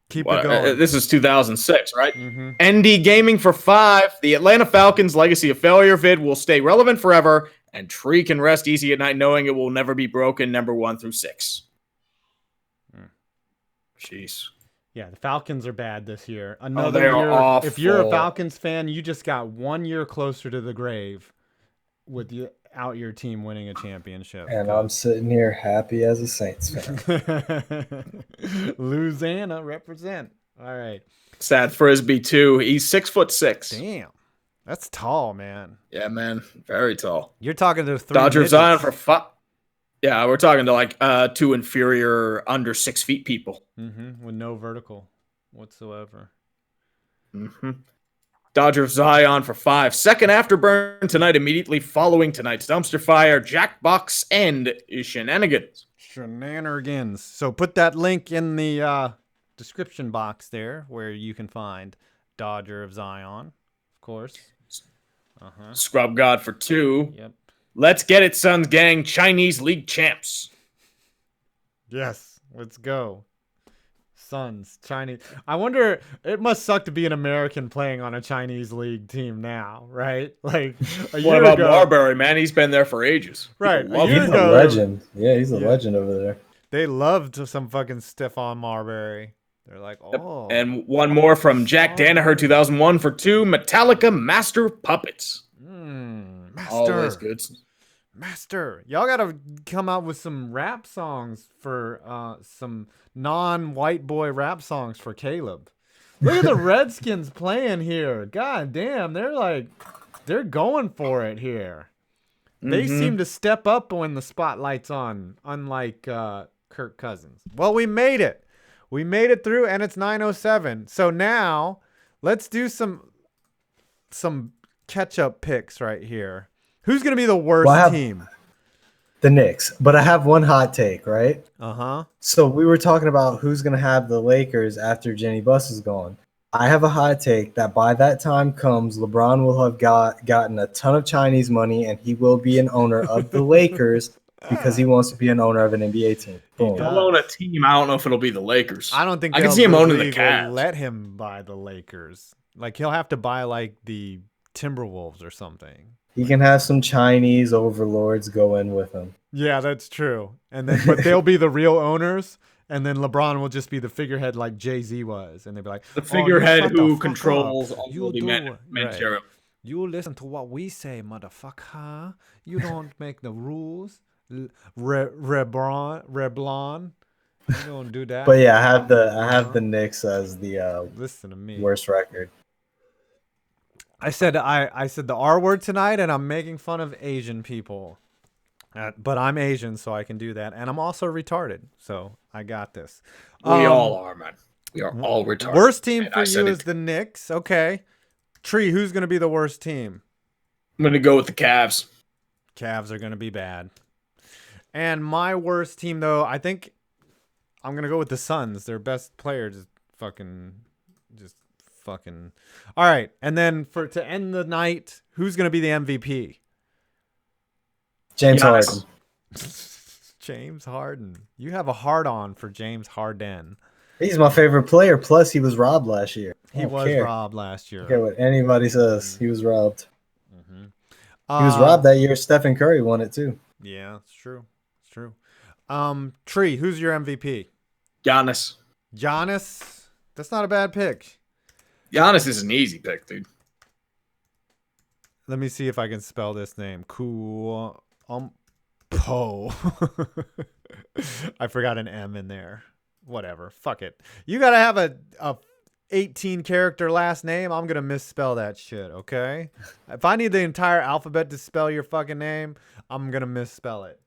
Keep it going. This is 2006, right? ND Gaming for 5. The Atlanta Falcons' legacy of failure vid will stay relevant forever, and Tree can rest easy at night knowing it will never be broken. Number 1 through 6. Jeez. Yeah, the Falcons are bad this year. Another year. Awful. If you're a Falcons fan, you just got 1 year closer to the grave without your team winning a championship. And I'm sitting here happy as a Saints fan. Louisiana represent. All right. Sad Frisbee too. He's 6'6". Damn, that's tall, man. Yeah, man, very tall. You're talking to 3 Dodger midgets. Zion for 5. Yeah, we're talking to like 2 inferior under 6 feet people. With no vertical whatsoever. Dodger Zion for 5. Second afterburn tonight, immediately following tonight's dumpster fire, Jackbox and Shenanigans. So put that link in the description box there where you can find Dodger of Zion, of course. Scrub God for 2. Yep. Let's get it, Suns gang. Chinese League champs. Yes, let's go. Suns, Chinese. I wonder, it must suck to be an American playing on a Chinese league team now, right? Like a year What about ago, Marbury, man? He's been there for ages. Right. He's a legend. Yeah, he's a legend over there. They loved some fucking Stephon Marbury. They're like, oh. And one more from Jack Danaher, 2001 for 2. Metallica Master Puppets. Master. Always good. Master. Y'all got to come out with some rap songs for some non-white boy rap songs for Caleb. Look at the Redskins playing here. God damn, they're going for it here. They seem to step up when the spotlight's on, unlike Kirk Cousins. Well, we made it. We made it through, and it's 9:07. So now let's do some catch-up picks right here. Who's going to be the worst team? The Knicks. But I have one hot take, right? So we were talking about who's going to have the Lakers after Jenny Buss is gone. I have a hot take that by that time comes, LeBron will have gotten a ton of Chinese money, and he will be an owner of the Lakers because he wants to be an owner of an NBA team. Boom. He'll own a team. I don't know if it'll be the Lakers. I don't think I can see him owning the Cavs. Let him buy the Lakers. Like, he'll have to buy like the Timberwolves or something. He can have some Chinese overlords go in with him. Yeah, that's true. And then, but they'll be the real owners, and then LeBron will just be the figurehead like Jay-Z was, and they'll be like the figurehead who controls all the men. Right. You listen to what we say, motherfucker. You don't make the rules. Reblon. You don't do that. But yeah, I have the Knicks as the listen to me worst record. I said the R word tonight, and I'm making fun of Asian people. But I'm Asian, so I can do that. And I'm also retarded, so I got this. We all are, man. We are all retarded. Worst team for you is the Knicks. Okay. Tree, who's going to be the worst team? I'm going to go with the Cavs. Cavs are going to be bad. And my worst team, though, I think I'm going to go with the Suns. Their best player just fucking... All right, and then to end the night, who's going to be the MVP? James Harden. James Harden. You have a hard-on for James Harden. He's my favorite player. Plus, he was robbed last year. He was robbed last year. I don't care what anybody says. He was robbed. He was robbed that year. Stephen Curry won it too. Yeah, it's true. It's true. Tree, who's your MVP? Giannis. Giannis. That's not a bad pick. Giannis is an easy pick, dude. Let me see if I can spell this name. Po. I forgot an M in there. whatever. Fuck it. You gotta have a 18 character last name. I'm gonna misspell that shit. Okay. If I need the entire alphabet to spell your fucking name, I'm gonna misspell it.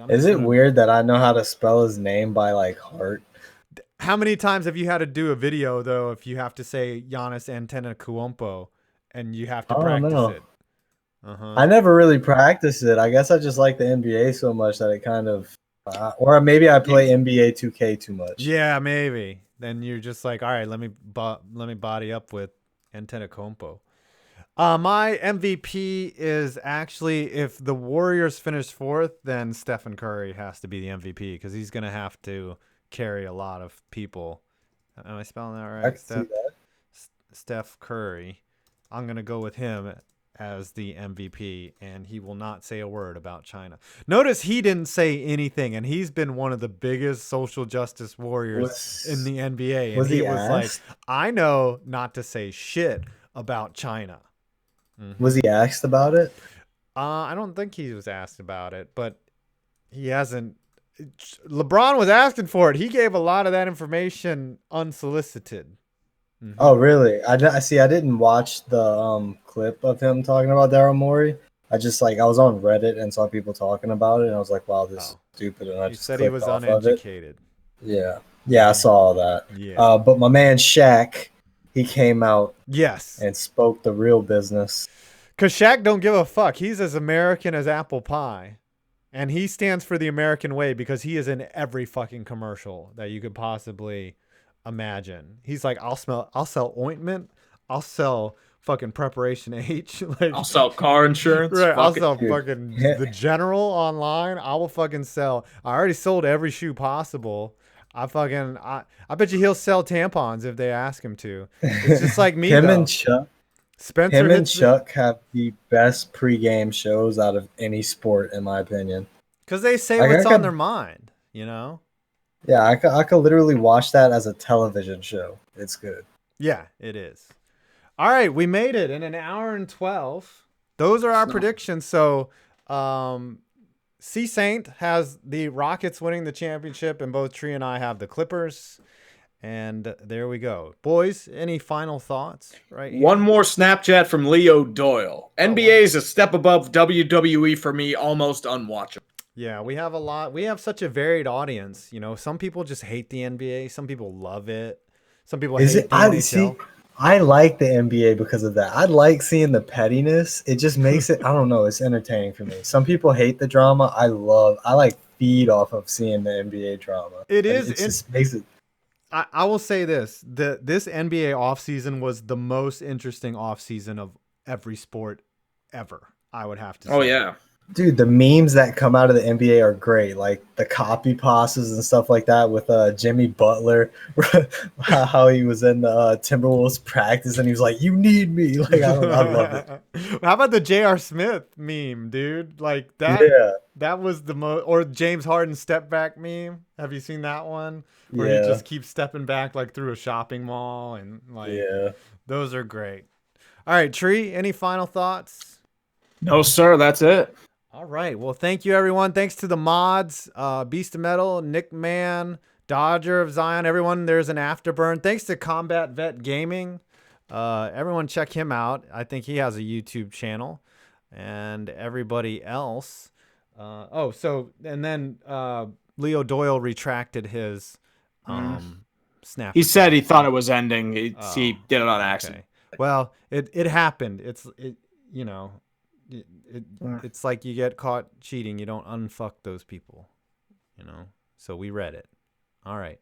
Is it weird that I know how to spell his name by like heart? How many times have you had to do a video though if you have to say Giannis Antetokounmpo and you have to practice it? I never really practiced it. I guess I just like the NBA so much that it kind of, or maybe I play NBA 2K too much. Yeah, maybe. Then you're just like, all right, let me body up with Antetokounmpo. My MVP is actually, if the Warriors finish 4th, then Stephen Curry has to be the MVP because he's gonna have to carry a lot of people. Am I spelling that right? I can see that. Steph Curry. I'm gonna go with him as the MVP, and he will not say a word about China. Notice he didn't say anything, and he's been one of the biggest social justice warriors in the NBA. And he was like, I know not to say shit about China. Mm-hmm. Was he asked about it? I don't think he was asked about it, but he hasn't. LeBron was asking for it. He gave a lot of that information unsolicited. Mm-hmm. Oh, really? I see. I didn't watch the clip of him talking about Daryl Morey. I was on Reddit and saw people talking about it, and I was like, "Wow, this is stupid." And I just said he was uneducated. Yeah, I saw all that. Yeah. But my man Shaq, he came out, yes, and spoke the real business. Cause Shaq don't give a fuck. He's as American as apple pie, and he stands for the American way because he is in every fucking commercial that you could possibly imagine. He's like, I'll sell ointment, I'll sell fucking preparation H, like I'll sell car insurance, right? I'll sell fucking the General online. I will fucking sell. I already sold every shoe possible. I bet you he'll sell tampons if they ask him to. It's just like me. And Chuck. Spencer him and Chuck have the best pregame shows out of any sport, in my opinion. Because they say what's on their mind, you know. Yeah, I could literally watch that as a television show. It's good. Yeah, it is. All right, we made it in an hour and 12. Those are our predictions. So, C Saint has the Rockets winning the championship, and both Tree and I have the Clippers. And there we go. Boys, any final thoughts? Right here? One more Snapchat from Leo Doyle. NBA is a step above WWE for me, almost unwatchable. Yeah, we have a lot. We have such a varied audience. You know, some people just hate the NBA. Some people love it. Some people hate the NHL. I like the NBA because of that. I like seeing the pettiness. It just makes it, I don't know, it's entertaining for me. Some people hate the drama. I like feed off of seeing the NBA drama. It just makes it. I will say this. This NBA offseason was the most interesting offseason of every sport ever, I would have to say. Oh, yeah. Dude, the memes that come out of the NBA are great. Like the copy passes and stuff like that with Jimmy Butler, how he was in the Timberwolves practice and he was like, "You need me." Like I love it. How about the J.R. Smith meme, dude? Like that. Yeah. That was the most. Or James Harden step back meme. Have you seen that one? Where he just keeps stepping back like through a shopping mall and like. Yeah. Those are great. All right, Tree. Any final thoughts? No, sir. That's it. All right. Well, thank you, everyone. Thanks to the mods, Beast of Metal, Nick Man, Dodger of Zion, everyone. There's an afterburn. Thanks to Combat Vet Gaming. Everyone check him out. I think he has a YouTube channel. And everybody else. And then Leo Doyle retracted his snap. He said he thought it was ending. He did it on accident. Okay. Well, it happened. It's like you get caught cheating. You don't unfuck those people, you know? So we read it. All right.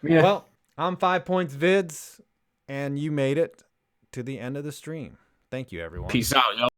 Yeah. Well, I'm 5 Points Vids, and you made it to the end of the stream. Thank you, everyone. Peace out, yo.